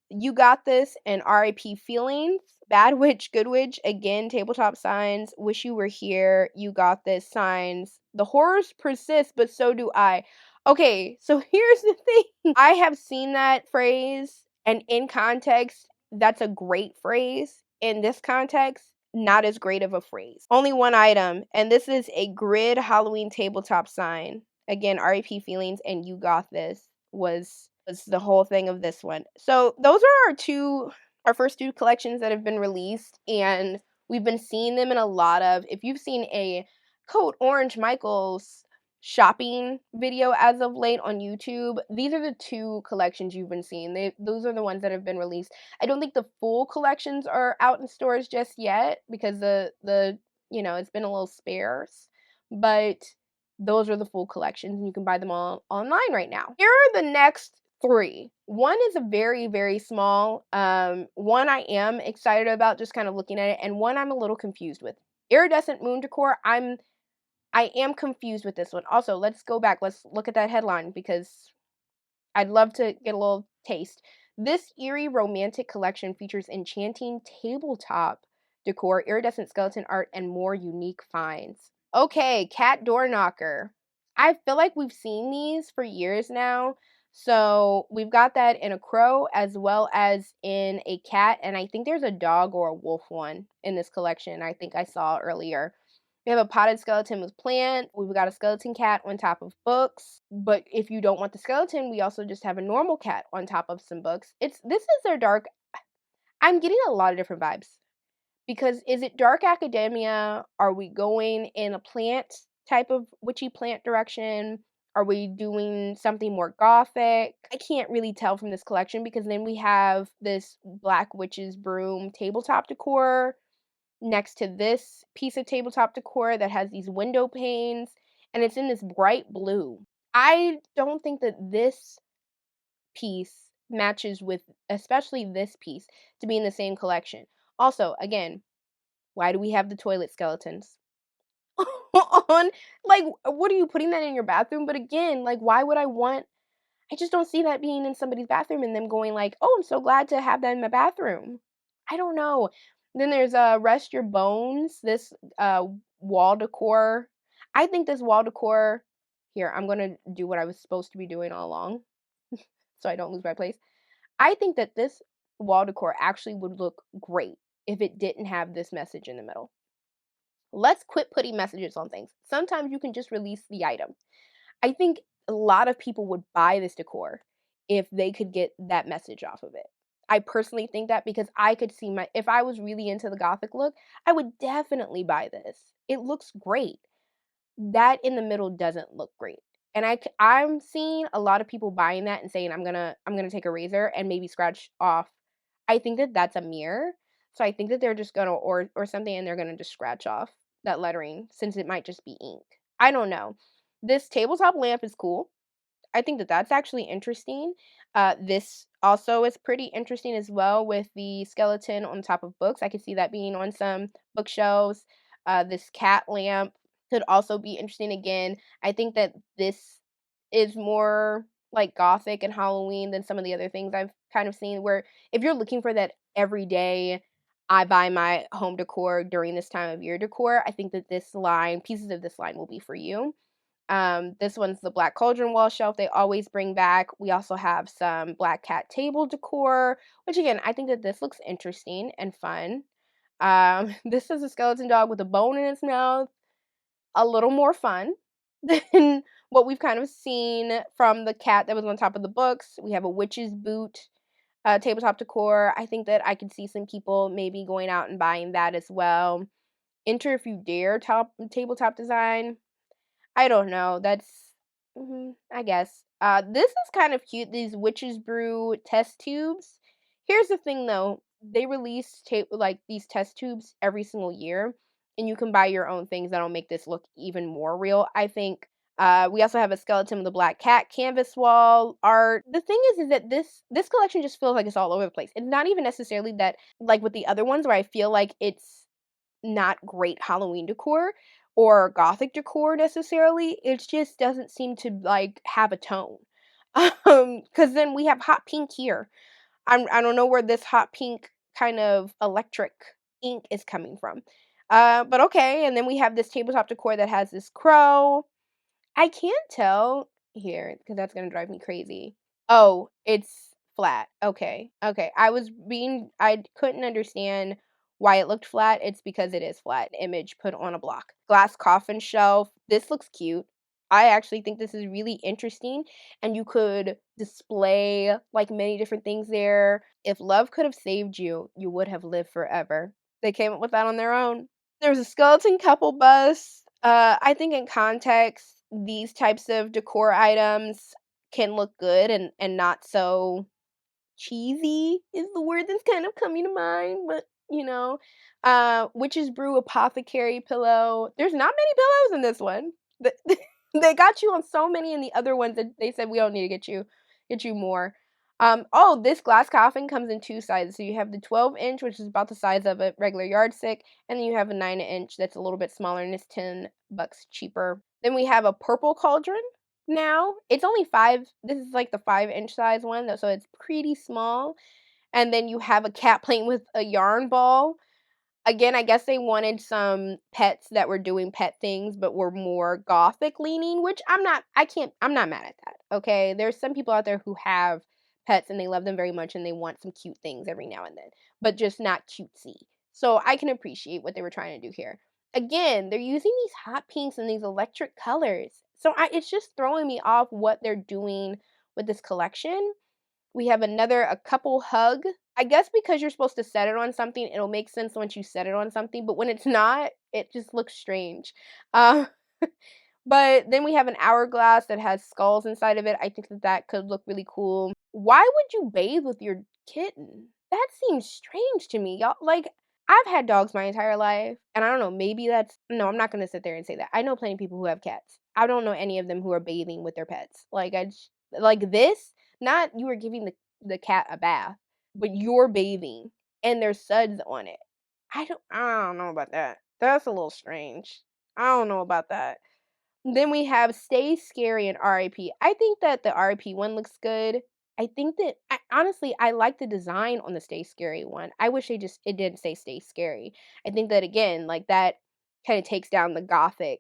You Got This and RIP Feelings. Bad Witch, Good Witch, again, tabletop signs. Wish You Were Here, You Got This signs. The horrors persist, but so do I. Okay, so here's the thing. I have seen that phrase, and in context, that's a great phrase. In this context, not as great of a phrase. Only one item, and this is a grid Halloween tabletop sign. Again, RAP Feelings and You Got This was the whole thing of this one. So those are our first two collections that have been released, and we've been seeing them in a lot of, if you've seen a Code Orange Michaels shopping video as of late on YouTube, these are the two collections you've been seeing. Those are the ones that have been released. I don't think the full collections are out in stores just yet because the it's been a little sparse, but those are the full collections and you can buy them all online right now. Here are the next three. One is a very, very small. One I am excited about just kind of looking at it, and one I'm a little confused with. Iridescent Moon Decor. I am confused with this one. Also, let's go back. Let's look at that headline because I'd love to get a little taste. This eerie romantic collection features enchanting tabletop decor, iridescent skeleton art, and more unique finds. Okay, cat door knocker. I feel like we've seen these for years now. So we've got that in a crow as well as in a cat, and I think there's a dog or a wolf one in this collection. I think I saw earlier. We have a potted skeleton with plant. We've got a skeleton cat on top of books. But if you don't want the skeleton, we also just have a normal cat on top of some books. This is their dark. I'm getting a lot of different vibes. Because is it dark academia? Are we going in a plant type of witchy plant direction? Are we doing something more gothic? I can't really tell from this collection because then we have this Black Witch's Broom tabletop decor next to this piece of tabletop decor that has these window panes, and it's in this bright blue. I don't think that this piece matches with, especially this piece, to be in the same collection. Also, again, why do we have the toilet skeletons? On, like, what are you putting that in your bathroom? But again, like, why would I just don't see that being in somebody's bathroom and them going like, "Oh, I'm so glad to have that in my bathroom." I don't know. Then there's Rest Your Bones, this wall decor. I think this wall decor, here, I'm going to do what I was supposed to be doing all along so I don't lose my place. I think that this wall decor actually would look great if it didn't have this message in the middle. Let's quit putting messages on things. Sometimes you can just release the item. I think a lot of people would buy this decor if they could get that message off of it. I personally think that because I could see if I was really into the gothic look, I would definitely buy this. It looks great. That in the middle doesn't look great. And I'm seeing a lot of people buying that and saying I'm going to take a razor and maybe scratch off. I think that that's a mirror. So I think that they're just going to or something and they're going to just scratch off that lettering since it might just be ink. I don't know. This tabletop lamp is cool. I think that that's actually interesting. This also is pretty interesting as well with the skeleton on top of books. I could see that being on some bookshelves. This cat lamp could also be interesting again. I think that this is more like gothic and Halloween than some of the other things I've kind of seen where if you're looking for that everyday I buy my home decor during this time of year decor, I think that pieces of this line will be for you. This one's the Black Cauldron wall shelf they always bring back. We also have some Black Cat table decor, which again, I think that this looks interesting and fun. This is a skeleton dog with a bone in its mouth. A little more fun than what we've kind of seen from the cat that was on top of the books. We have a witch's boot tabletop decor. I think that I could see some people maybe going out and buying that as well. Enter If You Dare tabletop design. I don't know. That's, I guess. This is kind of cute. These Witch's Brew test tubes. Here's the thing, though. They release like these test tubes every single year, and you can buy your own things that'll make this look even more real. I think. We also have a skeleton with a black cat canvas wall art. The thing is that this collection just feels like it's all over the place. It's not even necessarily that like with the other ones where I feel like it's not great Halloween decor or gothic decor necessarily. It just doesn't seem to like have a tone. Because then we have hot pink here. I don't know where this hot pink kind of electric ink is coming from. But okay, and then we have this tabletop decor that has this crow. I can't tell here because that's gonna drive me crazy. Oh, it's flat. Okay, okay. I couldn't understand Why it looked flat? It's because it is flat. Image put on a block. Glass coffin shelf. This looks cute. I actually think this is really interesting, and you could display like many different things there. If love could have saved you, you would have lived forever. They came up with that on their own. There's a skeleton couple bus. I think in context, these types of decor items can look good and not so cheesy is the word that's kind of coming to mind, but witch's brew apothecary pillow. There's not many pillows in this one. They got you on so many in the other ones that they said we don't need to get you more. Oh, this glass coffin comes in two sizes. So you have the 12-inch, which is about the size of a regular yardstick, and then you have a 9-inch that's a little bit smaller and it's $10 cheaper. Then we have a purple cauldron. Now it's only this is like the 5-inch size one, so it's pretty small. And then you have a cat playing with a yarn ball. Again, I guess they wanted some pets that were doing pet things but were more gothic leaning, which I'm not mad at that. Okay, there's some people out there who have pets and they love them very much and they want some cute things every now and then, but just not cutesy. So I can appreciate what they were trying to do here. Again, they're using these hot pinks and these electric colors. So it's just throwing me off what they're doing with this collection. We have a couple hug. I guess because you're supposed to set it on something, it'll make sense once you set it on something, but when it's not, it just looks strange. Uh, but then we have an hourglass that has skulls inside of it. I think that could look really cool. Why would you bathe with your kitten? That seems strange to me, y'all. Like, I've had dogs my entire life, and I don't know, maybe no, I'm not gonna sit there and say that. I know plenty of people who have cats. I don't know any of them who are bathing with their pets. Like this, not you are giving the cat a bath, but you're bathing and there's suds on it. I don't know about that. That's a little strange. I don't know about that. Then we have Stay Scary and RIP. I think that the RIP one looks good. I think that honestly, I like the design on the Stay Scary one. I wish it didn't say Stay Scary. I think that again, like that kind of takes down the gothic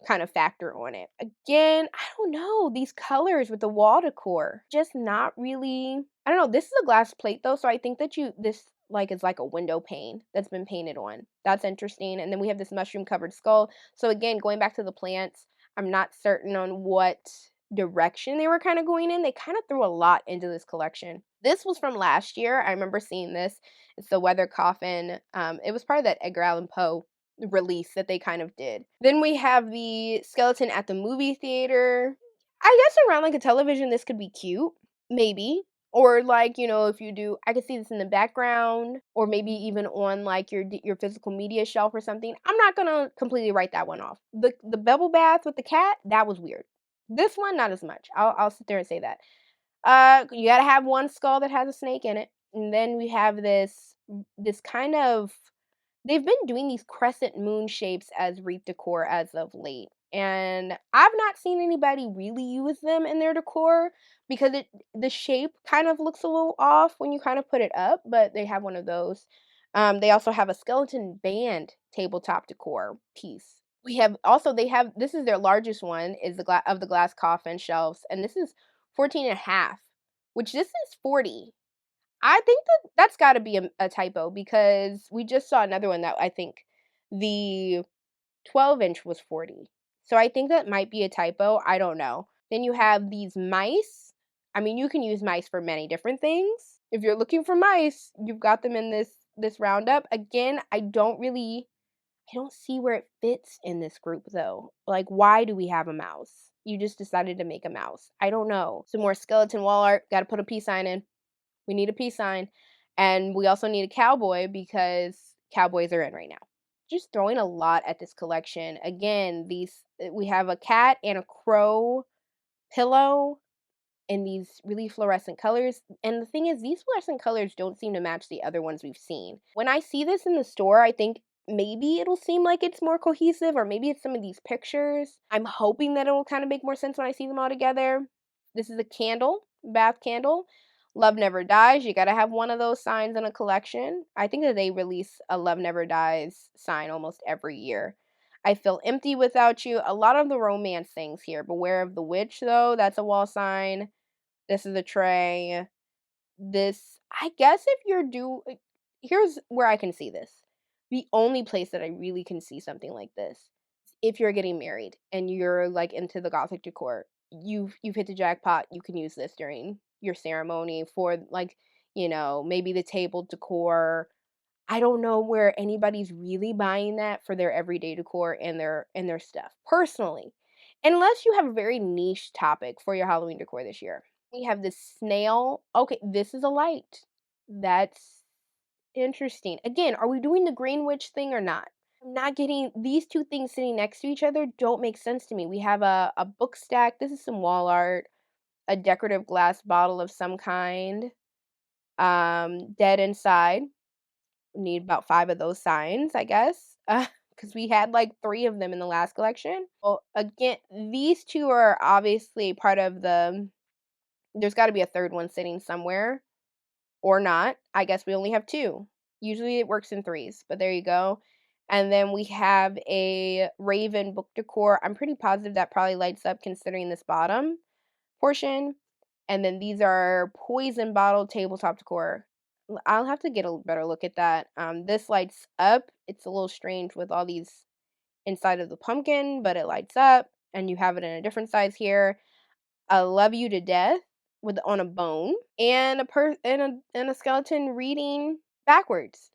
kind of factor on it. Again, I don't know, these colors with the wall decor, just not really. I don't know. This is a glass plate though, so I think that this like is like a window pane that's been painted on. That's interesting. And then we have this mushroom covered skull. So again, going back to the plants, I'm not certain on what direction they were kind of going in. They kind of threw a lot into this collection. This was from last year. I remember seeing this. It's the Weather Coffin. It was part of that Edgar Allan Poe release that they kind of did. Then we have the skeleton at the movie theater. I guess around like a television, this could be cute. Maybe. Or like, if you do, I could see this in the background, or maybe even on like your physical media shelf or something. I'm not gonna completely write that one off. The bubble bath with the cat, that was weird. This one, not as much. I'll sit there and say that. You gotta have one skull that has a snake in it, and then we have this kind of. They've been doing these crescent moon shapes as wreath decor as of late. And I've not seen anybody really use them in their decor because the shape kind of looks a little off when you kind of put it up, but they have one of those. They also have a skeleton band tabletop decor piece. They have this is their largest one is the glass coffin shelves, and this is 14 and a half, which this is 40. I think that's got to be a typo because we just saw another one that I think the 12-inch was 40. So I think that might be a typo. I don't know. Then you have these mice. I mean, you can use mice for many different things. If you're looking for mice, you've got them in this roundup. Again, I don't see where it fits in this group though. Like, why do we have a mouse? You just decided to make a mouse. I don't know. Some more skeleton wall art. Got to put a peace sign in. We need a peace sign. And we also need a cowboy because cowboys are in right now. Just throwing a lot at this collection. Again, we have a cat and a crow pillow in these really fluorescent colors. And the thing is, these fluorescent colors don't seem to match the other ones we've seen. When I see this in the store, I think maybe it'll seem like it's more cohesive, or maybe it's some of these pictures. I'm hoping that it'll kind of make more sense when I see them all together. This is a candle, bath candle. Love Never Dies. You gotta have one of those signs in a collection. I think that they release a Love Never Dies sign almost every year. I Feel Empty Without You. A lot of the romance things here. Beware of the Witch, though. That's a wall sign. This is a tray. This, I guess if you're here's where I can see this. The only place that I really can see something like this, if you're getting married and you're, like, into the Gothic decor, you've hit the jackpot, you can use this during your ceremony for, like, maybe the table decor. I don't know where anybody's really buying that for their everyday decor and their stuff, personally, unless you have a very niche topic for your Halloween decor this year. We have this snail. Okay, this is a light. That's interesting. Again, are we doing the Green Witch thing or not? I'm not getting these two things sitting next to each other don't make sense to me. We have a book stack. This is some wall art, a decorative glass bottle of some kind, dead inside. Need about 5 of those signs, I guess, because we had, like, 3 of them in the last collection. Well, again, these 2 are obviously part of there's gotta be a 3rd one sitting somewhere or not. I guess we only have 2. Usually it works in 3s, but there you go. And then we have a Raven book decor. I'm pretty positive that probably lights up considering this bottom portion. And then these are poison bottle tabletop decor. I'll have to get a better look at that. This lights up. It's a little strange with all these inside of the pumpkin, but it lights up, and you have it in a different size here. I love you to death with on a bone and and a skeleton reading backwards.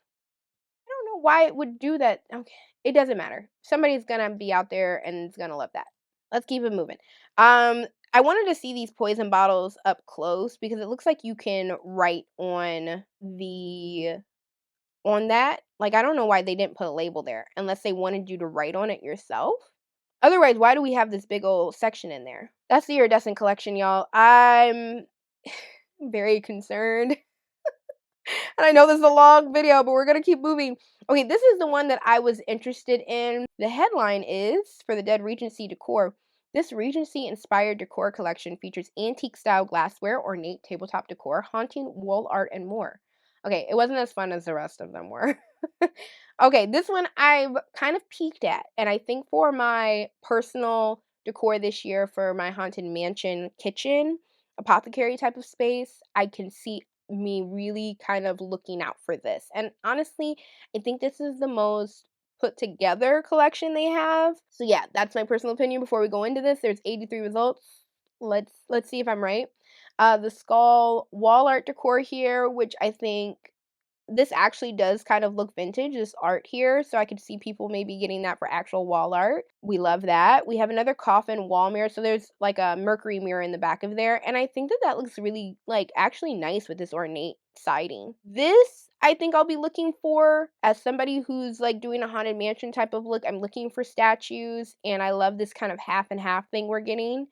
I don't know why it would do that. Okay, it doesn't matter. Somebody's gonna be out there and is gonna love that. Let's keep it moving. I wanted to see these poison bottles up close because it looks like you can write on that. Like, I don't know why they didn't put a label there unless they wanted you to write on it yourself. Otherwise, why do we have this big old section in there? That's the iridescent collection, y'all. I'm very concerned. And I know this is a long video, but we're gonna keep moving. Okay, this is the one that I was interested in. The headline is for the Dead Regency decor. This Regency-inspired decor collection features antique-style glassware, ornate tabletop decor, haunting wall art, and more. Okay, it wasn't as fun as the rest of them were. Okay, this one I've kind of peeked at, and I think for my personal decor this year for my haunted mansion kitchen, apothecary type of space, I can see me really kind of looking out for this. And honestly, I think this is the most put together collection they have. So yeah, that's my personal opinion before we go into this. There's 83 results. Let's see if I'm right. The skull wall art decor here, which I think this actually does kind of look vintage, this art here, so I could see people maybe getting that for actual wall art. We love that. We have another coffin wall mirror, so there's like a mercury mirror in the back of there, and I think that that looks really, like, actually nice with this ornate siding. This, I think I'll be looking for as somebody who's, like, doing a haunted mansion type of look. I'm looking for statues, and I love this kind of half and half thing we're getting.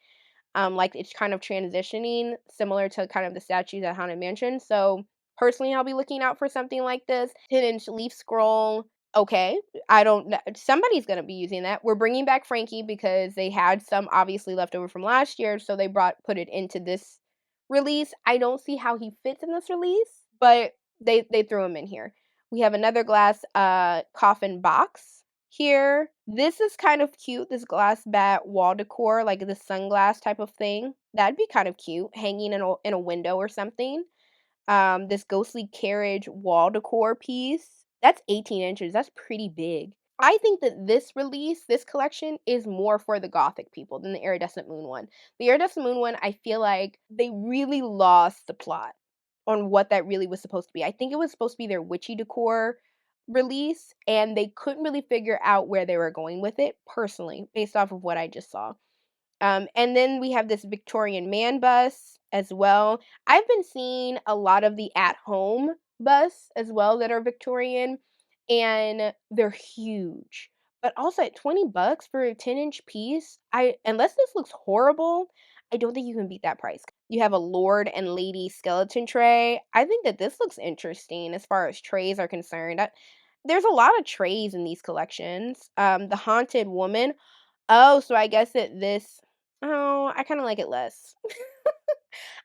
Like it's kind of transitioning similar to kind of the statues at Haunted Mansion. So personally, I'll be looking out for something like this. 10-inch leaf scroll. Okay, I don't know. Somebody's gonna be using that. We're bringing back Frankie because they had some obviously left over from last year, so they put it into this release. I don't see how he fits in this release, but they threw him in here. We have another glass coffin box here. This is kind of cute, this glass bat wall decor, like the sunglass type of thing. That'd be kind of cute, hanging in a window or something. This ghostly carriage wall decor piece. That's 18 inches. That's pretty big. I think that this collection is more for the gothic people than the Iridescent Moon one. The Iridescent Moon one, I feel like they really lost the plot on what that really was supposed to be. I think it was supposed to be their witchy decor release, and they couldn't really figure out where they were going with it, personally, based off of what I just saw. And then we have this Victorian man bus as well. I've been seeing a lot of the at home bus as well that are Victorian, and they're huge. But also at 20 bucks for a 10-inch piece, unless this looks horrible, I don't think you can beat that price. You have a Lord and Lady skeleton tray. I think that this looks interesting as far as trays are concerned. There's a lot of trays in these collections. The Haunted Woman. Oh, so I guess that this oh, I kinda like it less.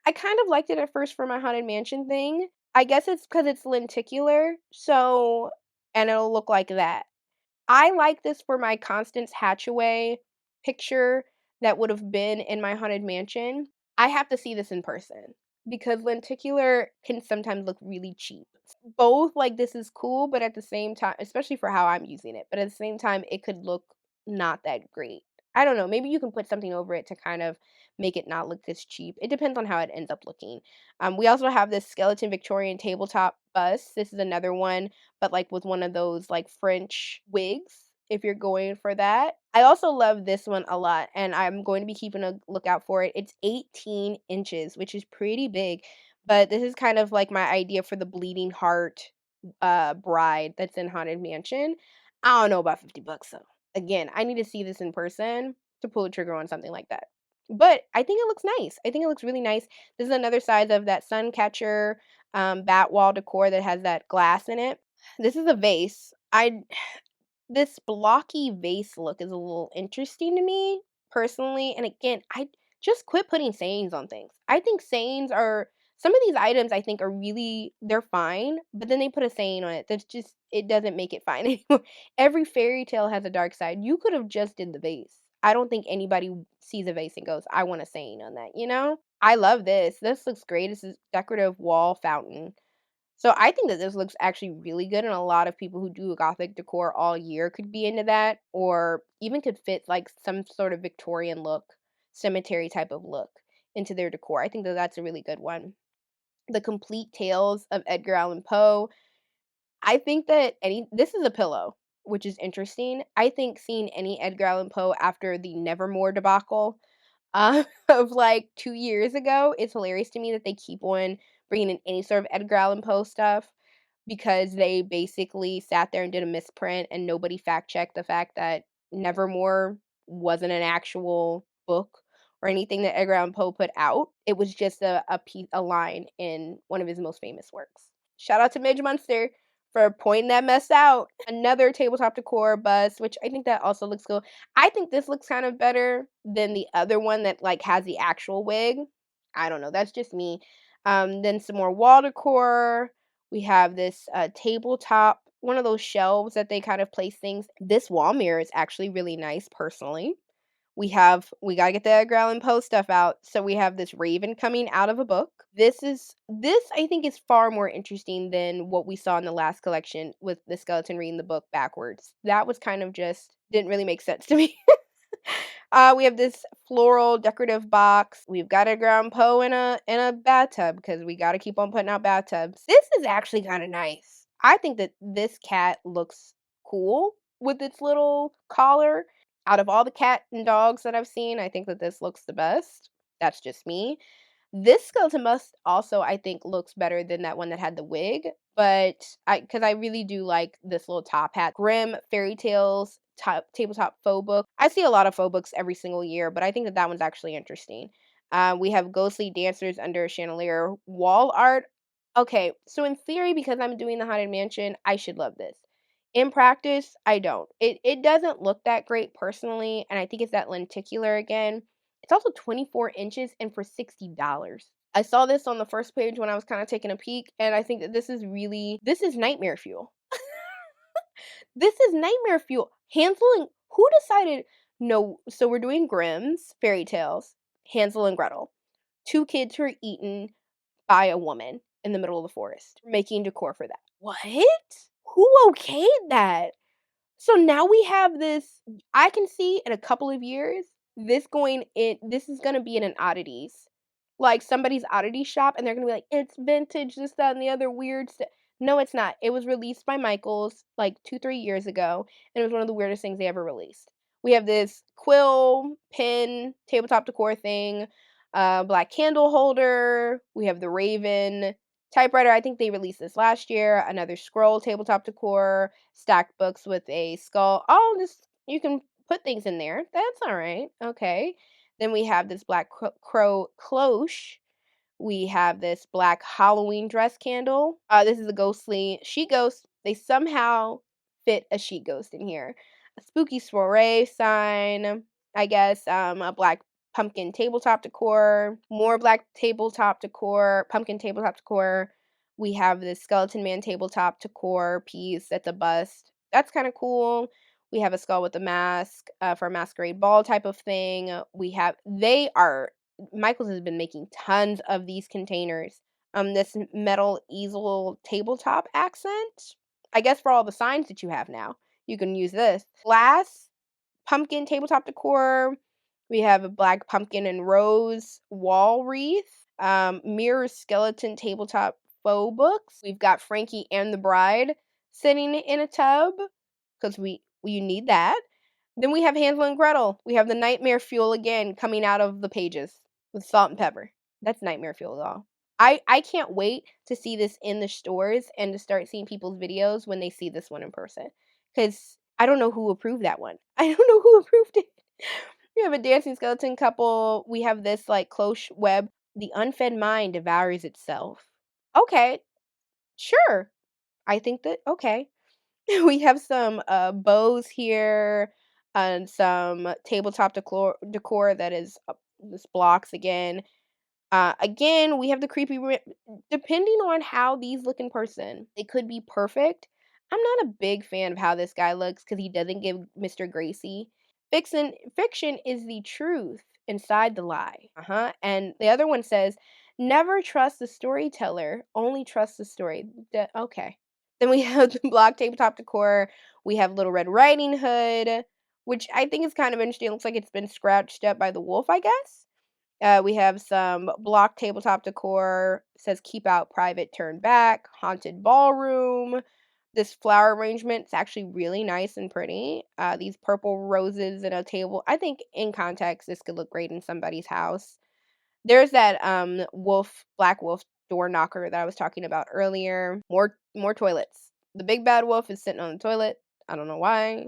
I kind of liked it at first for my Haunted Mansion thing. I guess it's because it's lenticular, so and it'll look like that. I like this for my Constance Hatchaway picture that would have been in my Haunted Mansion. I have to see this in person. because lenticular can sometimes look really cheap. Both, like, this is cool, but at the same time, especially for how I'm using it, but at the same time, it could look not that great. I don't know, maybe you can put something over it to kind of make it not look this cheap. It depends on how it ends up looking. We also have this skeleton Victorian tabletop bust. This is another one, but like with one of those like French wigs, if you're going for that. I also love this one a lot, and I'm going to be keeping a lookout for it. It's 18 inches, which is pretty big, but this is kind of like my idea for the bleeding heart bride that's in Haunted Mansion. I don't know about 50 bucks though. Again, I need to see this in person to pull the trigger on something like that. But I think it looks nice. I think it looks really nice. This is another size of that sun catcher bat wall decor that has that glass in it. This is a vase. I This blocky vase look is a little interesting to me personally. And again, I just quit putting sayings on things. I think sayings are some of these items I think are really they're fine, but then they put a saying on it that's just it doesn't make it fine anymore. Every fairy tale has a dark side. You could have just did the vase. I don't think anybody sees a vase and goes, I want a saying on that, you know? I love this. This looks great. This is decorative wall fountain. So I think that this looks actually really good, and a lot of people who do gothic decor all year could be into that, or even could fit like some sort of Victorian look, cemetery type of look into their decor. I think that that's a really good one. The complete tales of Edgar Allan Poe. I think that any this is a pillow, which is interesting. I think seeing any Edgar Allan Poe after the Nevermore debacle of like 2 years ago, it's hilarious to me that they keep on bringing in any sort of Edgar Allan Poe stuff because they basically sat there and did a misprint and nobody fact checked the fact that Nevermore wasn't an actual book or anything that Edgar Allan Poe put out. It was just a line in one of his most famous works. Shout out to Midge Munster for pointing that mess out. Another tabletop decor bust, which I think that also looks cool. I think this looks kind of better than the other one that like has the actual wig. I don't know. That's just me. Then some more wall decor. We have this tabletop, one of those shelves that they kind of place things. This wall mirror is actually really nice, personally. We gotta get the Edgar Allan Poe stuff out. So we have this raven coming out of a book. This I think is far more interesting than what we saw in the last collection with the skeleton reading the book backwards. That was kind of just didn't really make sense to me. We have this floral decorative box. We've got a ground Poe in a bathtub because we got to keep on putting out bathtubs. This is actually kind of nice. I think that this cat looks cool with its little collar. Out of all the cat and dogs that I've seen, I think that this looks the best. That's just me. This skeleton bust also, I think, looks better than that one that had the wig, but because I really do like this little top hat. Grimm Fairy Tales tabletop faux book. I see a lot of faux books every single year, but I think that that one's actually interesting. We have ghostly dancers under a chandelier wall art. Okay, so in theory, because I'm doing the Haunted Mansion, I should love this. In practice, I don't. It doesn't look that great personally, and I think it's that lenticular again. It's also 24 inches and for $60. I saw this on the first page when I was kind of taking a peek, and I think that this is nightmare fuel. This is nightmare fuel. Hansel and who decided no, so we're doing Grimm's fairy tales, Hansel and Gretel. Two kids who are eaten by a woman in the middle of the forest, making decor for that. What? Who okayed that? So now we have this I can see in a couple of years, this is gonna be in an oddities. Like somebody's oddity shop and they're gonna be like, it's vintage, this, that, and the other weird stuff. No, it's not. It was released by Michaels like 2, 3 years ago, and it was one of the weirdest things they ever released. We have this quill, pin, tabletop decor thing, black candle holder. We have the Raven typewriter. I think they released this last year. Another scroll tabletop decor, stacked books with a skull. Oh, this you can put things in there. That's all right. Okay. Then we have this black crow cloche. We have this black Halloween dress candle. This is a ghostly sheet ghost. They somehow fit a sheet ghost in here. A spooky soiree sign. I guess a black pumpkin tabletop decor. More black tabletop decor. Pumpkin tabletop decor. We have this skeleton man tabletop decor piece. That's a bust. That's kind of cool. We have a skull with a mask for a masquerade ball type of thing. They are Michaels has been making tons of these containers. This metal easel tabletop accent. I guess for all the signs that you have now, you can use this. Glass pumpkin tabletop decor. We have a black pumpkin and rose wall wreath. Mirror skeleton tabletop faux books. We've got Frankie and the Bride sitting in a tub because you need that. Then we have Hansel and Gretel. We have the nightmare fuel again coming out of the pages with salt and pepper. That's nightmare fuel, y'all. I can't wait to see this in the stores and to start seeing people's videos when they see this one in person. Because I don't know who approved that one. I don't know who approved it. We have a dancing skeleton couple. We have this like close web. The unfed mind devours itself. Okay, sure. I think that okay. We have some bows here and some tabletop decor that is this blocks again. Again, we have the creepy. Depending on how these look in person, they could be perfect. I'm not a big fan of how this guy looks because he doesn't give Mr. Gracie. Fiction is the truth inside the lie. And the other one says, "Never trust the storyteller. Only trust the story." Okay. Then we have the block tabletop decor. We have Little Red Riding Hood, which I think is kind of interesting. It looks like it's been scratched up by the wolf, I guess. We have some block tabletop decor. It says keep out private turn back. Haunted ballroom. This flower arrangement is actually really nice and pretty. These purple roses in a table. I think in context this could look great in somebody's house. There's that black wolf door knocker that I was talking about earlier. More toilets. The big bad wolf is sitting on the toilet. I don't know why.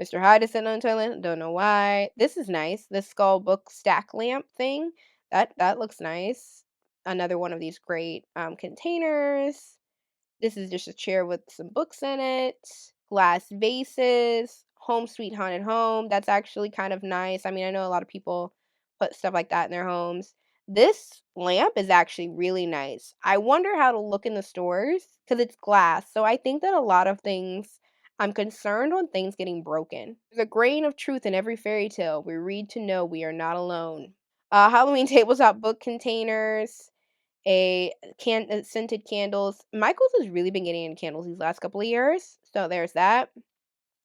Mr. Hyde is sitting on the toilet. Don't know why. This is nice. This skull book stack lamp thing. That looks nice. Another one of these great containers. This is just a chair with some books in it. Glass vases. Home Sweet Haunted Home. That's actually kind of nice. I mean, I know a lot of people put stuff like that in their homes. This lamp is actually really nice. I wonder how to look in the stores because it's glass. So I think that a lot of things, I'm concerned on things getting broken. There's a grain of truth in every fairy tale. We read to know we are not alone. Halloween tabletop book containers, scented candles. Michael's has really been getting into candles these last couple of years. So there's that.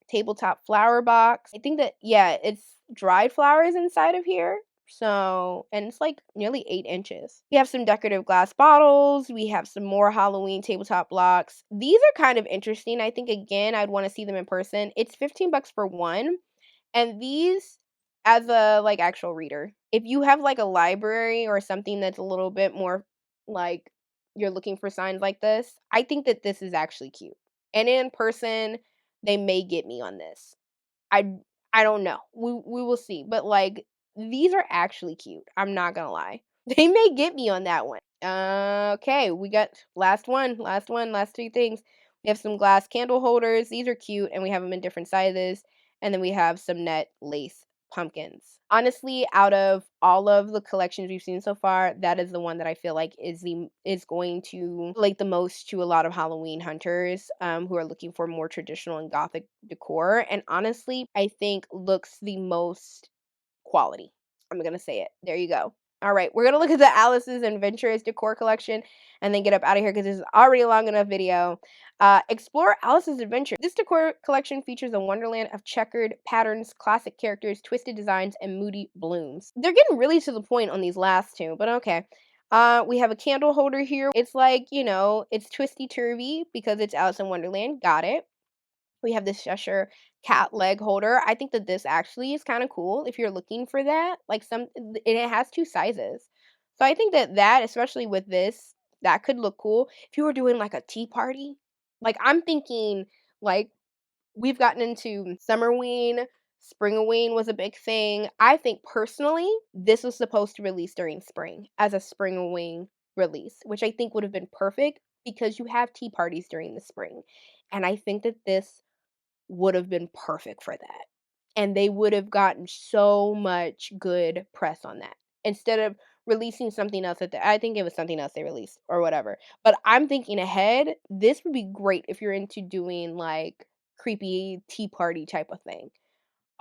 Tabletop flower box. I think that yeah, it's dried flowers inside of here. So, and it's like nearly 8 inches. We have some decorative glass bottles. We have some more Halloween tabletop blocks. These are kind of interesting. I think again, I'd want to see them in person. It's $15 for one. And these, as a like actual reader, if you have like a library or something that's a little bit more like you're looking for signs like this, I think that this is actually cute. And in person, they may get me on this. I I don't know. We will see. But like these are actually cute. I'm not gonna lie. They may get me on that one. Okay, we got last two things. We have some glass candle holders. These are cute and we have them in different sizes. And then we have some net lace pumpkins. Honestly, out of all of the collections we've seen so far, that is the one that I feel like is going to like the most to a lot of Halloween hunters who are looking for more traditional and gothic decor. And honestly, I think looks the most quality. I'm gonna say it. There you go. All right, we're gonna look at the Alice's Adventurous Decor Collection and then get up out of here because this is already a long enough video. Explore Alice's Adventure. This decor collection features a wonderland of checkered patterns, classic characters, twisted designs, and moody blooms. They're getting really to the point on these last two, but okay. We have a candle holder here. It's like, it's twisty-turvy because it's Alice in Wonderland. Got it. We have this Cheshire cat leg holder. I think that this actually is kind of cool if you're looking for that. Like and it has two sizes. So I think that especially with this, that could look cool. If you were doing like a tea party, like I'm thinking like we've gotten into Summerween, Springween was a big thing. I think personally, this was supposed to release during spring as a Springween release, which I think would have been perfect because you have tea parties during the spring. And I think that this would have been perfect for that. And they would have gotten so much good press on that. Instead of releasing something else I think it was something else they released or whatever. But I'm thinking ahead, this would be great if you're into doing like creepy tea party type of thing.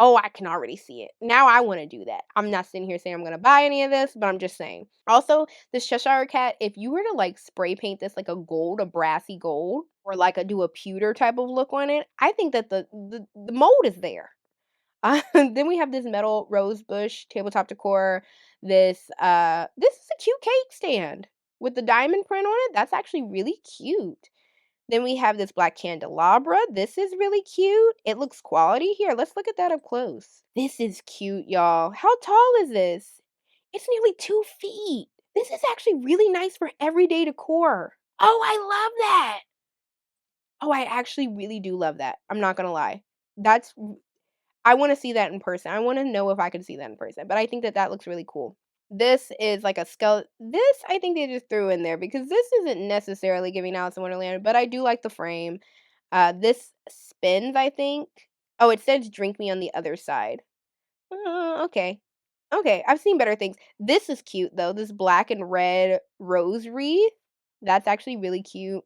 Oh, I can already see it. Now I wanna do that. I'm not sitting here saying I'm gonna buy any of this, but I'm just saying. Also, this Cheshire Cat, if you were to, like, spray paint this like a gold, a brassy gold, or, like, do a pewter type of look on it, I think that the mold is there. Then we have this metal rose bush tabletop decor. This is a cute cake stand with the diamond print on it. That's actually really cute. Then we have this black candelabra. This is really cute. It looks quality. Here, let's look at that up close. This is cute, y'all. How tall is this? It's nearly 2 feet. This is actually really nice for everyday decor. Oh, I love that. Oh, I actually really do love that. I'm not gonna lie. That's I wanna see that in person. I wanna know if I could see that in person, but I think that that looks really cool. This is like a skeleton. This, I think they just threw in there because this isn't necessarily giving Alice in Wonderland, but I do like the frame. This spins, I think. Oh, it says "Drink me" on the other side. Okay. Okay, I've seen better things. This is cute though. This black and red rose wreath. That's actually really cute.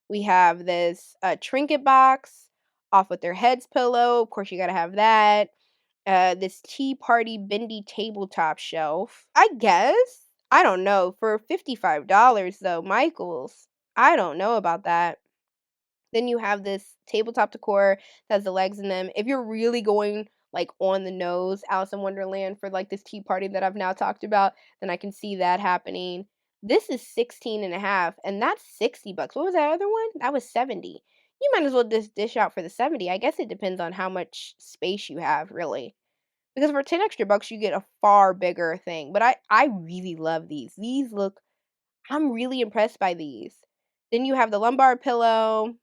We have this trinket box off with their heads pillow. Of course, you gotta have that. This tea party bendy tabletop shelf. I guess. I don't know. For $55 though, Michaels. I don't know about that. Then you have this tabletop decor that has the legs in them. If you're really going like on the nose, Alice in Wonderland for like this tea party that I've now talked about, then I can see that happening. This is 16 and a half, and that's $60. What was that other one? That was 70. You might as well just dish out for the 70. I guess it depends on how much space you have, really. Because for 10 extra bucks, you get a far bigger thing. But I really love these. These look I'm really impressed by these. Then you have the lumbar pillow.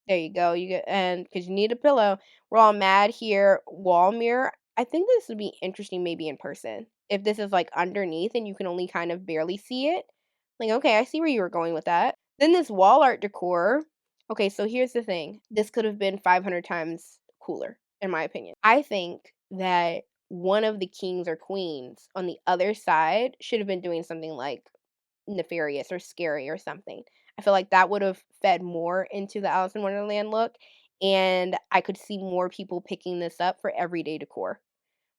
There you go. You get and because you need a pillow. We're all mad here. Wall mirror. I think this would be interesting maybe in person. If this is like underneath and you can only kind of barely see it. Like, okay, I see where you were going with that. Then this wall art decor. Okay, so here's the thing. This could have been 500 times cooler, in my opinion. I think that one of the kings or queens on the other side should have been doing something like nefarious or scary or something. I feel like that would have fed more into the Alice in Wonderland look, and I could see more people picking this up for everyday decor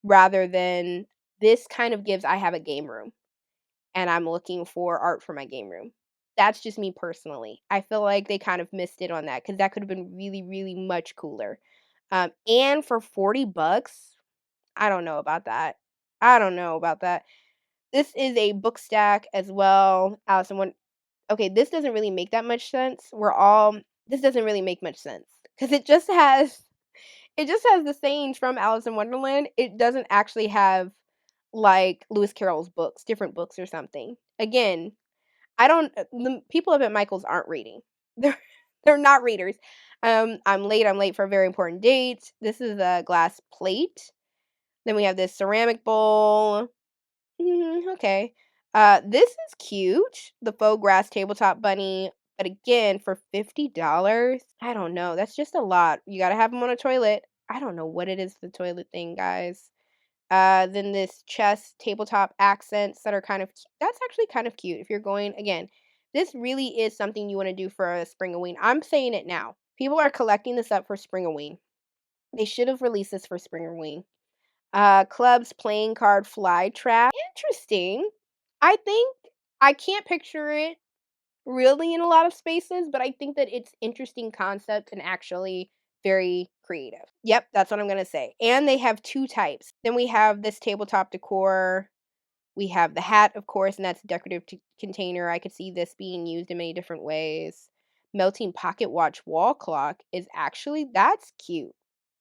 rather than this kind of gives I have a game room and I'm looking for art for my game room. That's just me personally. I feel like they kind of missed it on that because that could have been really, really much cooler. And for 40 bucks, I don't know about that. I don't know about that. This is a book stack as well. Alice in Okay, this doesn't really make that much sense. This doesn't really make much sense because it just has the sayings from Alice in Wonderland. It doesn't actually have like Lewis Carroll's books, different books or something. Again, I don't the people up at Michael's aren't reading. They're they're not readers. I'm late for a very important date. This is a glass plate. Then we have this ceramic bowl. Okay. This is cute. The faux grass tabletop bunny. But again, for $50, I don't know. That's just a lot. You gotta have them on a toilet. I don't know what it is, the toilet thing, guys. Then this chest tabletop accents that are that's actually kind of cute. If you're going, again, this really is something you want to do for a spring Springoween. I'm saying it now. People are collecting this up for spring Springoween. They should have released this for spring Springoween. Club's playing card fly trap. Interesting. I think I can't picture it really in a lot of spaces, but I think that it's interesting concept and actually very creative. Yep, that's what I'm gonna say. And they have two types. Then we have this tabletop decor. We have the hat, of course, and that's decorative container. I could see this being used in many different ways. Melting pocket watch wall clock is actually that's cute.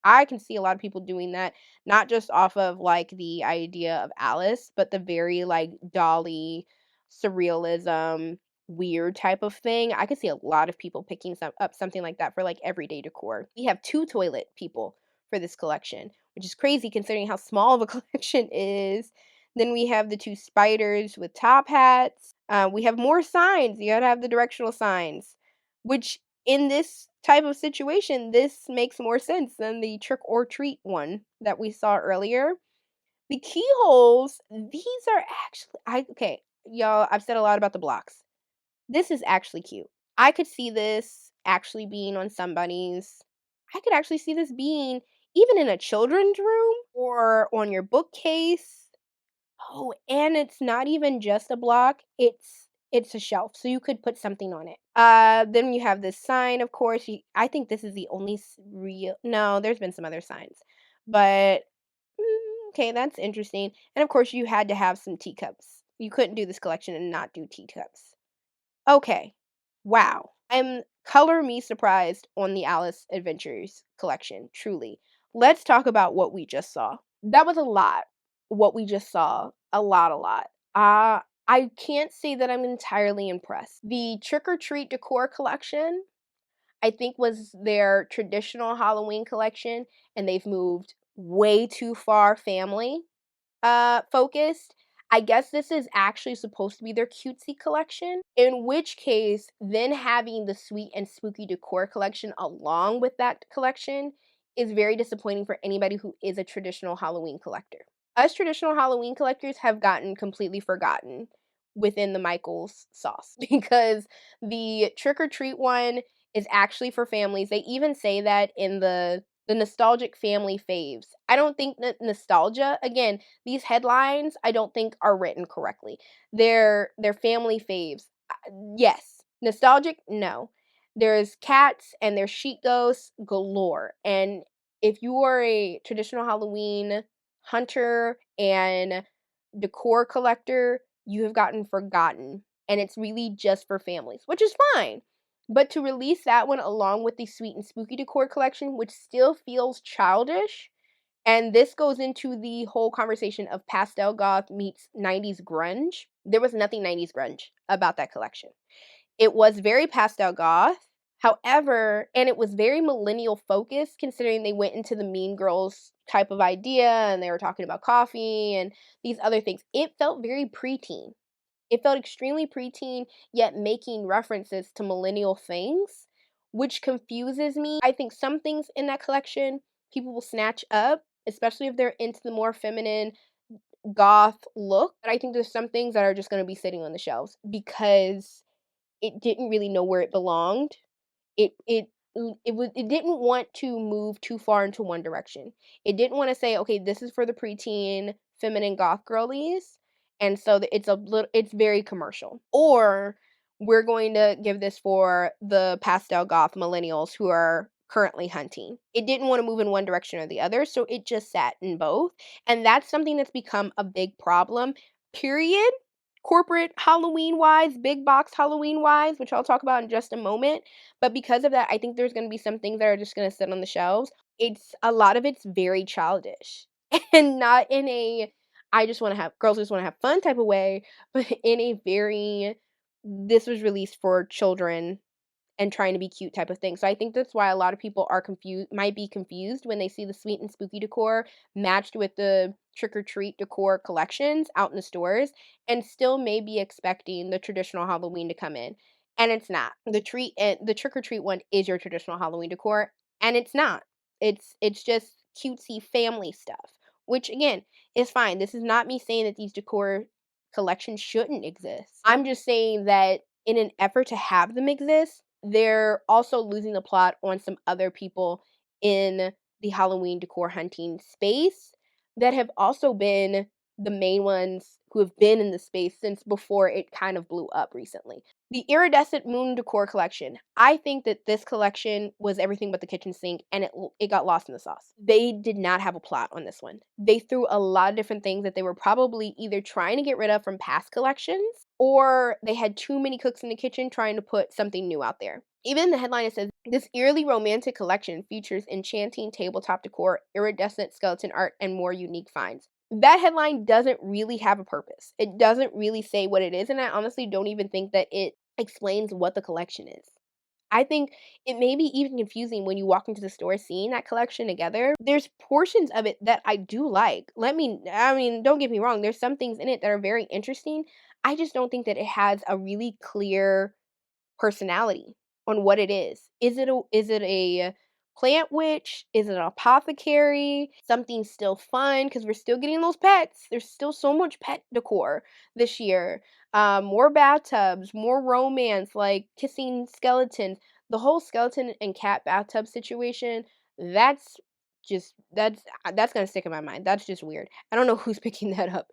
I can see a lot of people doing that, not just off of like the idea of Alice, but the very like dolly surrealism weird type of thing. I could see a lot of people picking up something like that for like everyday decor. We have two toilet people for this collection, which is crazy considering how small of a collection is. Then we have the two spiders with top hats. We have more signs. You gotta have the directional signs, which in this type of situation, this makes more sense than the trick or treat one that we saw earlier. The keyholes, these are actually, okay, y'all, I've said a lot about the blocks. This is actually cute. I could see this actually being on somebody's. I could actually see this being even in a children's room or on your bookcase. Oh, and it's not even just a block, it's a shelf, so you could put something on it. Then you have this sign, of course. I think this is the only real. No, there's been some other signs, but okay, that's interesting. And of course, you had to have some teacups. You couldn't do this collection and not do teacups. Okay, wow. I'm color me surprised on the Alice Adventures collection. Truly, let's talk about what we just saw. That was a lot. What we just saw, a lot, a lot. I can't say that I'm entirely impressed. The Trick or Treat decor collection, I think, was their traditional Halloween collection, and they've moved way too far family focused. I guess this is actually supposed to be their cutesy collection, in which case, then having the sweet and spooky decor collection along with that collection is very disappointing for anybody who is a traditional Halloween collector. Us traditional Halloween collectors have gotten completely forgotten within the Michaels sauce because the trick or treat one is actually for families. They even say that in the nostalgic family faves. I don't think that nostalgia, again, these headlines I don't think are written correctly. They're family faves. Yes. Nostalgic? No. There's cats and there's sheet ghosts galore. And if you are a traditional Halloween hunter and decor collector, you have gotten forgotten. And it's really just for families, which is fine. But to release that one along with the sweet and spooky decor collection, which still feels childish, and this goes into the whole conversation of pastel goth meets 90s grunge. There was nothing 90s grunge about that collection. It was very pastel goth. However, and it was very millennial focused considering they went into the Mean Girls type of idea and they were talking about coffee and these other things. It felt very preteen. It felt extremely preteen, yet making references to millennial things, which confuses me. I think some things in that collection people will snatch up, especially if they're into the more feminine goth look. But I think there's some things that are just going to be sitting on the shelves because it didn't really know where it belonged. It didn't want to move too far into one direction. It didn't want to say, okay, this is for the preteen feminine goth girlies, and so it's very commercial. Or we're going to give this for the pastel goth millennials who are currently hunting. It didn't want to move in one direction or the other, so it just sat in both. And that's something that's become a big problem, period. Corporate Halloween wise, big box Halloween wise, which I'll talk about in just a moment. But because of that, I think there's going to be some things that are just going to sit on the shelves. It's a lot of it's very childish and not in a I just want to have girls just want to have fun type of way, but in a very this was released for children and trying to be cute type of thing. So I think that's why a lot of people are might be confused when they see the sweet and spooky decor matched with the trick or treat decor collections out in the stores and still may be expecting the traditional Halloween to come in. And it's not. The trick or treat one is your traditional Halloween decor and it's not. It's just cutesy family stuff, which again is fine. This is not me saying that these decor collections shouldn't exist. I'm just saying that in an effort to have them exist, they're also losing the plot on some other people in the Halloween decor hunting space that have also been the main ones who have been in the space since before it kind of blew up recently. The Iridescent Moon Decor collection. I think that this collection was everything but the kitchen sink and it got lost in the sauce. They did not have a plot on this one. They threw a lot of different things that they were probably either trying to get rid of from past collections or they had too many cooks in the kitchen trying to put something new out there. Even in the headline, it says, this eerily romantic collection features enchanting tabletop decor, iridescent skeleton art, and more unique finds. That headline doesn't really have a purpose. It doesn't really say what it is, and I honestly don't even think that it explains what the collection is. I think it may be even confusing when you walk into the store seeing that collection together. There's portions of it that I do like. Don't get me wrong, there's some things in it that are very interesting. I just don't think that it has a really clear personality on what it is. Is it a plant witch? Is it an apothecary? Something still fun because we're still getting those pets. There's still so much pet decor this year. More bathtubs, more romance, like kissing skeletons. The whole skeleton and cat bathtub situation, that's that's gonna stick in my mind. That's just weird. I don't know who's picking that up.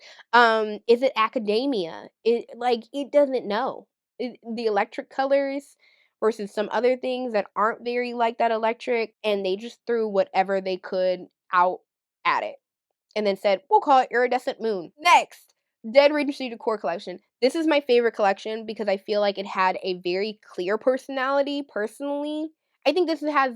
Is it academia? It doesn't know. The electric colors versus some other things that aren't very like that electric, and they just threw whatever they could out at it and then said, we'll call it Iridescent Moon. Next, Dead Regency Decor Collection. This is my favorite collection because I feel like it had a very clear personality, personally. I think this has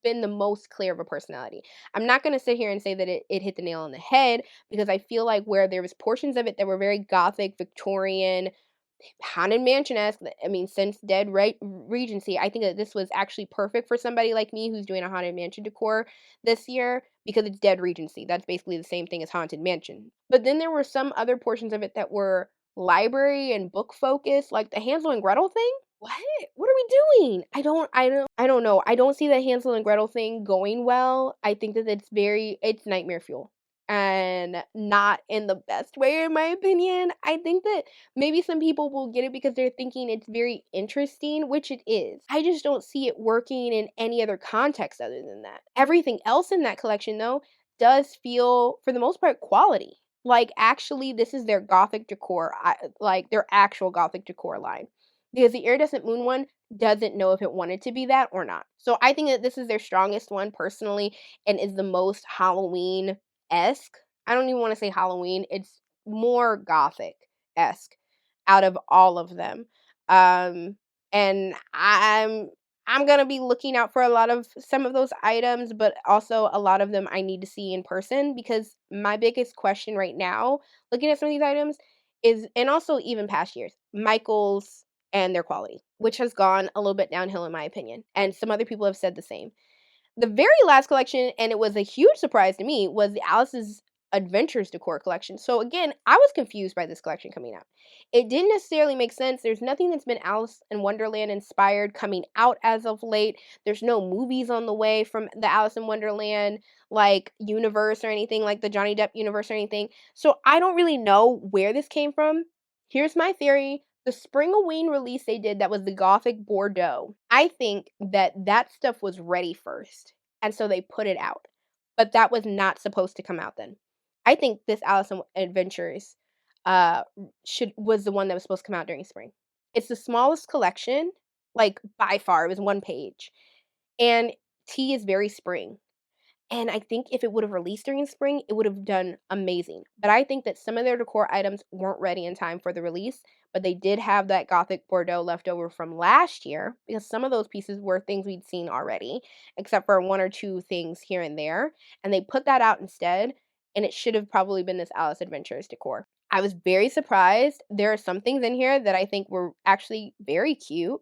been the most clear of a personality. I'm not going to sit here and say that it hit the nail on the head because I feel like where there was portions of it that were very gothic, Victorian, Haunted Mansion-esque. I mean, since Dead Regency, I think that this was actually perfect for somebody like me who's doing a Haunted Mansion decor this year because it's Dead Regency. That's basically the same thing as Haunted Mansion. But then there were some other portions of it that were library and book focused, like the Hansel and Gretel thing. What? What are we doing? I don't know. I don't see that Hansel and Gretel thing going well. I think that it's nightmare fuel. And not in the best way, in my opinion. I think that maybe some people will get it because they're thinking it's very interesting, which it is. I just don't see it working in any other context other than that. Everything else in that collection, though, does feel, for the most part, quality. Like, actually, this is their gothic decor, like their actual gothic decor line. Because the Iridescent Moon one doesn't know if it wanted to be that or not. So I think that this is their strongest one personally and is the most Halloween-esque. I don't even want to say Halloween. It's more gothic-esque out of all of them. And I'm gonna be looking out for a lot of some of those items, but also a lot of them I need to see in person because my biggest question right now, looking at some of these items, is, and also even past years, Michael's and their quality, which has gone a little bit downhill in my opinion. And some other people have said the same. The very last collection, and it was a huge surprise to me, was the Alice's Adventures decor collection. So again, I was confused by this collection coming out. It didn't necessarily make sense. There's nothing that's been Alice in Wonderland inspired coming out as of late. There's no movies on the way from the Alice in Wonderland like universe or anything, like the Johnny Depp universe or anything. So I don't really know where this came from. Here's my theory. The Spring-a-Ween release they did that was the Gothic Bordeaux. I think that stuff was ready first, and so they put it out. But that was not supposed to come out then. I think this Alice in Adventures was the one that was supposed to come out during spring. It's the smallest collection, like by far. It was one page, and tea is very spring. And I think if it would have released during spring, it would have done amazing. But I think that some of their decor items weren't ready in time for the release, but they did have that Gothic Bordeaux left over from last year because some of those pieces were things we'd seen already, except for one or two things here and there. And they put that out instead, and it should have probably been this Alice Adventures decor. I was very surprised. There are some things in here that I think were actually very cute.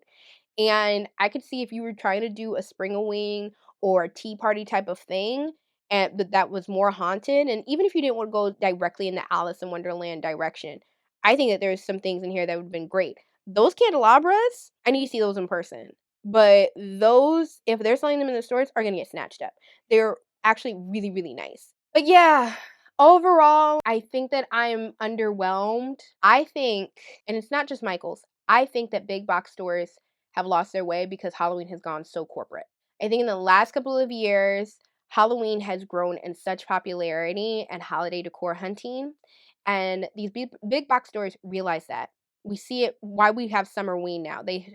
And I could see if you were trying to do a Spring-a-Wing or a tea party type of thing, and that was more haunted, and even if you didn't want to go directly in the Alice in Wonderland direction, I think that there's some things in here that would have been great. Those candelabras, I need to see those in person. But those, if they're selling them in the stores, are gonna get snatched up. They're actually really, really nice. But yeah, overall, I think that I'm underwhelmed. I think, and it's not just Michael's, I think that big box stores have lost their way because Halloween has gone so corporate. I think in the last couple of years, Halloween has grown in such popularity and holiday decor hunting, and these big box stores realize that. We see it why we have Summerween now. They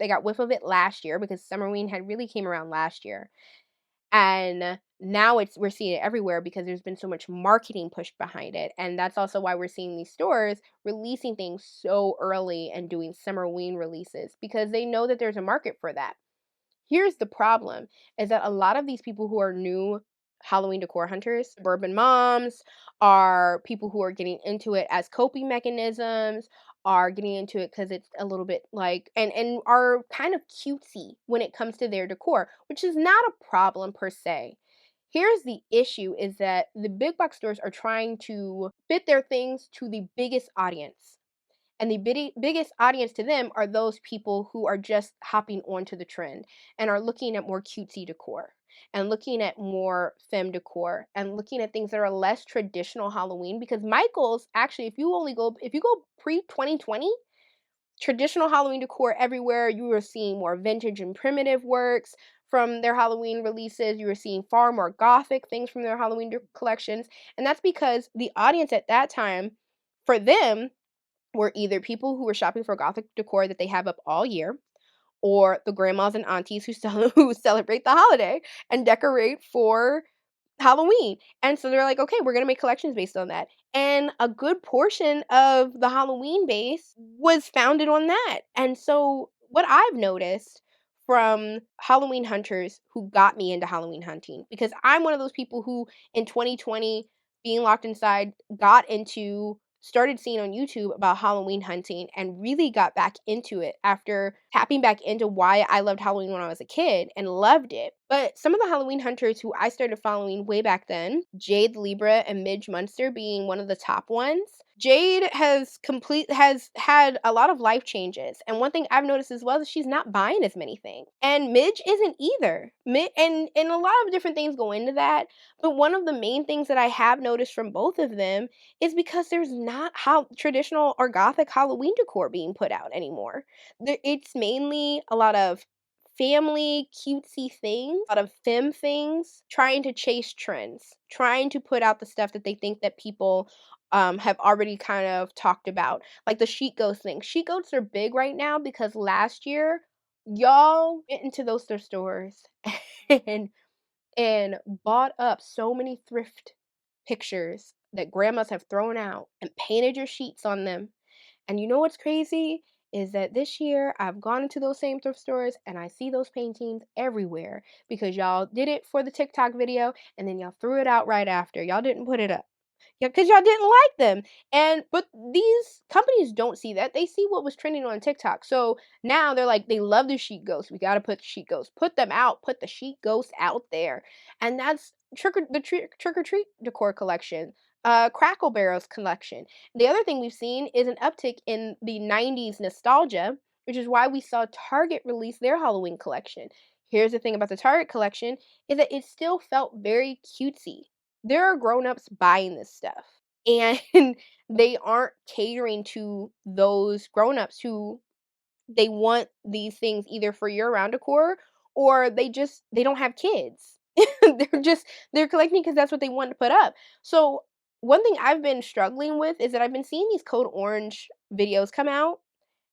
got whiff of it last year because Summerween had really came around last year. And now we're seeing it everywhere because there's been so much marketing pushed behind it. And that's also why we're seeing these stores releasing things so early and doing Summerween releases because they know that there's a market for that. Here's the problem is that a lot of these people who are new Halloween decor hunters, suburban moms, are people who are getting into it as coping mechanisms, are getting into it because it's a little bit like and are kind of cutesy when it comes to their decor, which is not a problem per se. Here's the issue is that the big box stores are trying to fit their things to the biggest audience. And the biggest audience to them are those people who are just hopping onto the trend and are looking at more cutesy decor and looking at more femme decor and looking at things that are less traditional Halloween. Because Michael's actually, if you go pre 2020, traditional Halloween decor everywhere, you are seeing more vintage and primitive works from their Halloween releases. You were seeing far more gothic things from their Halloween collections. And that's because the audience at that time, for them, were either people who were shopping for gothic decor that they have up all year, or the grandmas and aunties who celebrate the holiday and decorate for Halloween. And so they're like, "Okay, we're gonna make collections based on that." And a good portion of the Halloween base was founded on that. And so what I've noticed from Halloween hunters who got me into Halloween hunting, because I'm one of those people who in 2020, being locked inside, started seeing on YouTube about Halloween hunting and really got back into it after tapping back into why I loved Halloween when I was a kid and loved it. But some of the Halloween hunters who I started following way back then, Jade Libra and Midge Munster being one of the top ones. Jade has had a lot of life changes. And one thing I've noticed as well is she's not buying as many things. And Midge isn't either. And a lot of different things go into that. But one of the main things that I have noticed from both of them is because there's not how traditional or gothic Halloween decor being put out anymore. It's mainly a lot of family cutesy things, a lot of femme things, trying to chase trends, trying to put out the stuff that they think that people have already kind of talked about, like the sheet ghost thing. Sheet ghosts are big right now because last year y'all went into those thrift stores and and bought up so many thrift pictures that grandmas have thrown out and painted your sheets on them. And you know what's crazy? Is that this year I've gone into those same thrift stores and I see those paintings everywhere because y'all did it for the TikTok video and then y'all threw it out right after. Y'all didn't put it up. Yeah, because y'all didn't like them. But these companies don't see that. They see what was trending on TikTok. So now they're like, they love the sheet ghosts. We gotta put the sheet ghosts. Put them out. Put the sheet ghosts out there. And that's trick or treat decor collection. Crackle Barrels collection. The other thing we've seen is an uptick in the 90s nostalgia, which is why we saw Target release their Halloween collection. Here's the thing about the Target collection is that it still felt very cutesy. There are grown-ups buying this stuff, and they aren't catering to those grown-ups who they want these things either for year-round decor or they don't have kids. They're collecting because that's what they want to put up. So, one thing I've been struggling with is that I've been seeing these code orange videos come out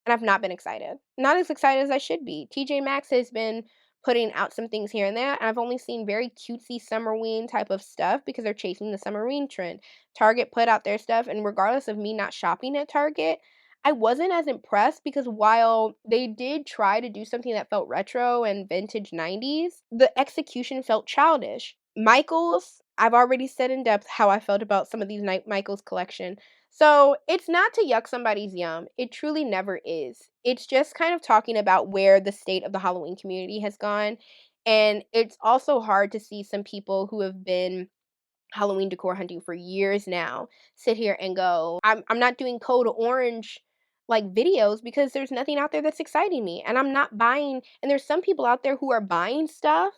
and I've not been excited. Not as excited as I should be. TJ Maxx has been putting out some things here and there, and I've only seen very cutesy summerween type of stuff because they're chasing the summerween trend. Target put out their stuff, and regardless of me not shopping at Target, I wasn't as impressed because while they did try to do something that felt retro and vintage 90s, the execution felt childish. Michaels, I've already said in depth how I felt about some of these Michaels collection. So it's not to yuck somebody's yum. It truly never is. It's just kind of talking about where the state of the Halloween community has gone. And it's also hard to see some people who have been Halloween decor hunting for years now sit here and go, I'm not doing code orange like videos because there's nothing out there that's exciting me. And I'm not buying, and there's some people out there who are buying stuff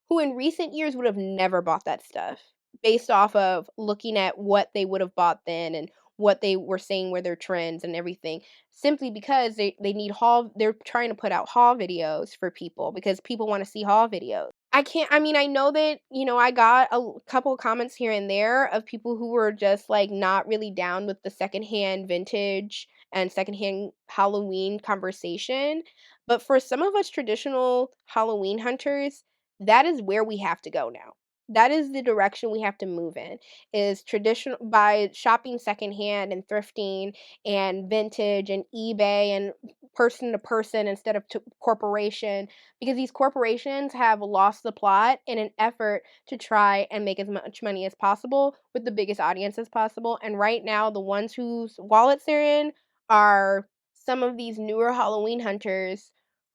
who in recent years would have never bought that stuff based off of looking at what they would have bought then and what they were saying were their trends and everything, simply because they need they're trying to put out haul videos for people because people want to see haul videos. I mean, I know that, I got couple comments here and there of people who were just like not really down with the secondhand vintage and secondhand Halloween conversation. But for some of us traditional Halloween hunters, that is where we have to go now. That is the direction we have to move in, is traditional by shopping secondhand and thrifting and vintage and eBay and person to person instead of to corporation, because these corporations have lost the plot in an effort to try and make as much money as possible with the biggest audience as possible. And right now, the ones whose wallets they're in are some of these newer Halloween hunters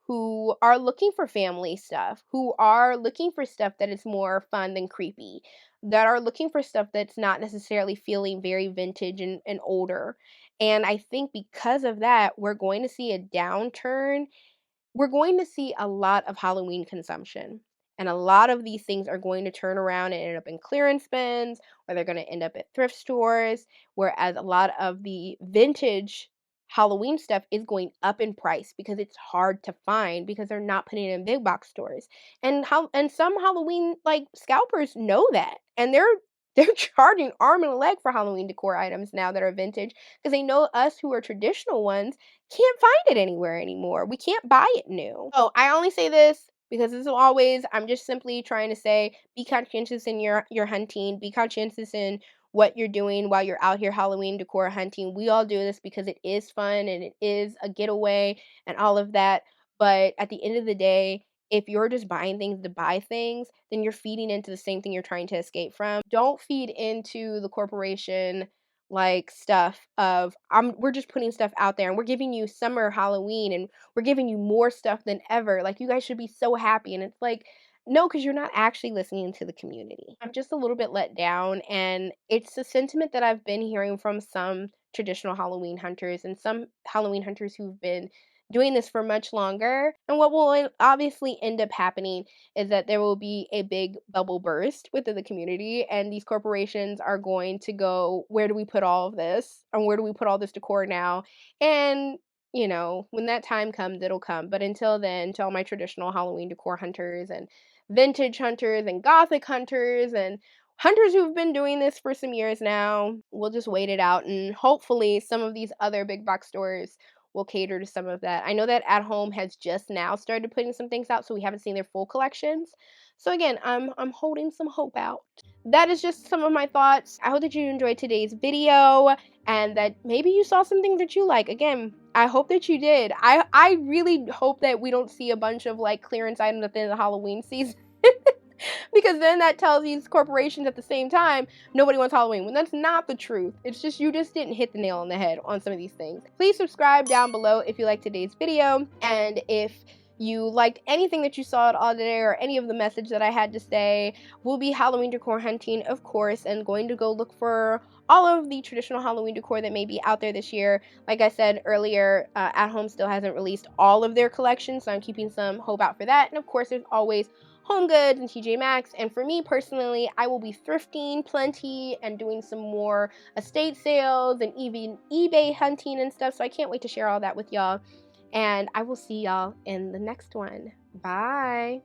who are looking for family stuff, who are looking for stuff that is more fun than creepy, that are looking for stuff that's not necessarily feeling very vintage and older. And I think because of that, we're going to see a downturn. We're going to see a lot of Halloween consumption. And a lot of these things are going to turn around and end up in clearance bins, or they're going to end up at thrift stores. Whereas a lot of the vintage Halloween stuff is going up in price because it's hard to find because they're not putting it in big box stores. And how and some Halloween like scalpers know that. And they're charging arm and a leg for Halloween decor items now that are vintage because they know us who are traditional ones can't find it anywhere anymore. We can't buy it new. So I only say this because as always, I'm just simply trying to say be conscientious in your hunting, be conscientious in what you're doing while you're out here Halloween decor hunting. We all do this because it is fun and it is a getaway and all of that. But at the end of the day, if you're just buying things to buy things, then you're feeding into the same thing you're trying to escape from. Don't feed into the corporation like stuff of we're just putting stuff out there and we're giving you summer Halloween and we're giving you more stuff than ever. Like you guys should be so happy. And it's like, no, because you're not actually listening to the community. I'm just a little bit let down, and it's a sentiment that I've been hearing from some traditional Halloween hunters and some Halloween hunters who've been doing this for much longer. And what will obviously end up happening is that there will be a big bubble burst within the community, and these corporations are going to go, where do we put all of this? And where do we put all this decor now? And when that time comes, it'll come. But until then, to all my traditional Halloween decor hunters and vintage hunters and gothic hunters and hunters who've been doing this for some years now, we'll just wait it out, and hopefully some of these other big box stores will cater to some of that. I know that At Home has just now started putting some things out, so we haven't seen their full collections. So again, I'm holding some hope out. That is just some of my thoughts. I hope that you enjoyed today's video and that maybe you saw something that you like. Again, I hope that you did. I really hope that we don't see a bunch of like clearance items at the end of the Halloween season. Because then that tells these corporations at the same time nobody wants Halloween, when that's not the truth. It's just you just didn't hit the nail on the head on some of these things. Please subscribe down below if you liked today's video, and if you liked anything that you saw at all today or any of the message that I had to say. We'll be Halloween decor hunting, of course, and going to go look for all of the traditional Halloween decor that may be out there this year. Like I said earlier, At Home still hasn't released all of their collections, so I'm keeping some hope out for that. And of course, there's always Home Goods and TJ Maxx. And for me personally, I will be thrifting plenty and doing some more estate sales and even eBay hunting and stuff. So I can't wait to share all that with y'all. And I will see y'all in the next one. Bye.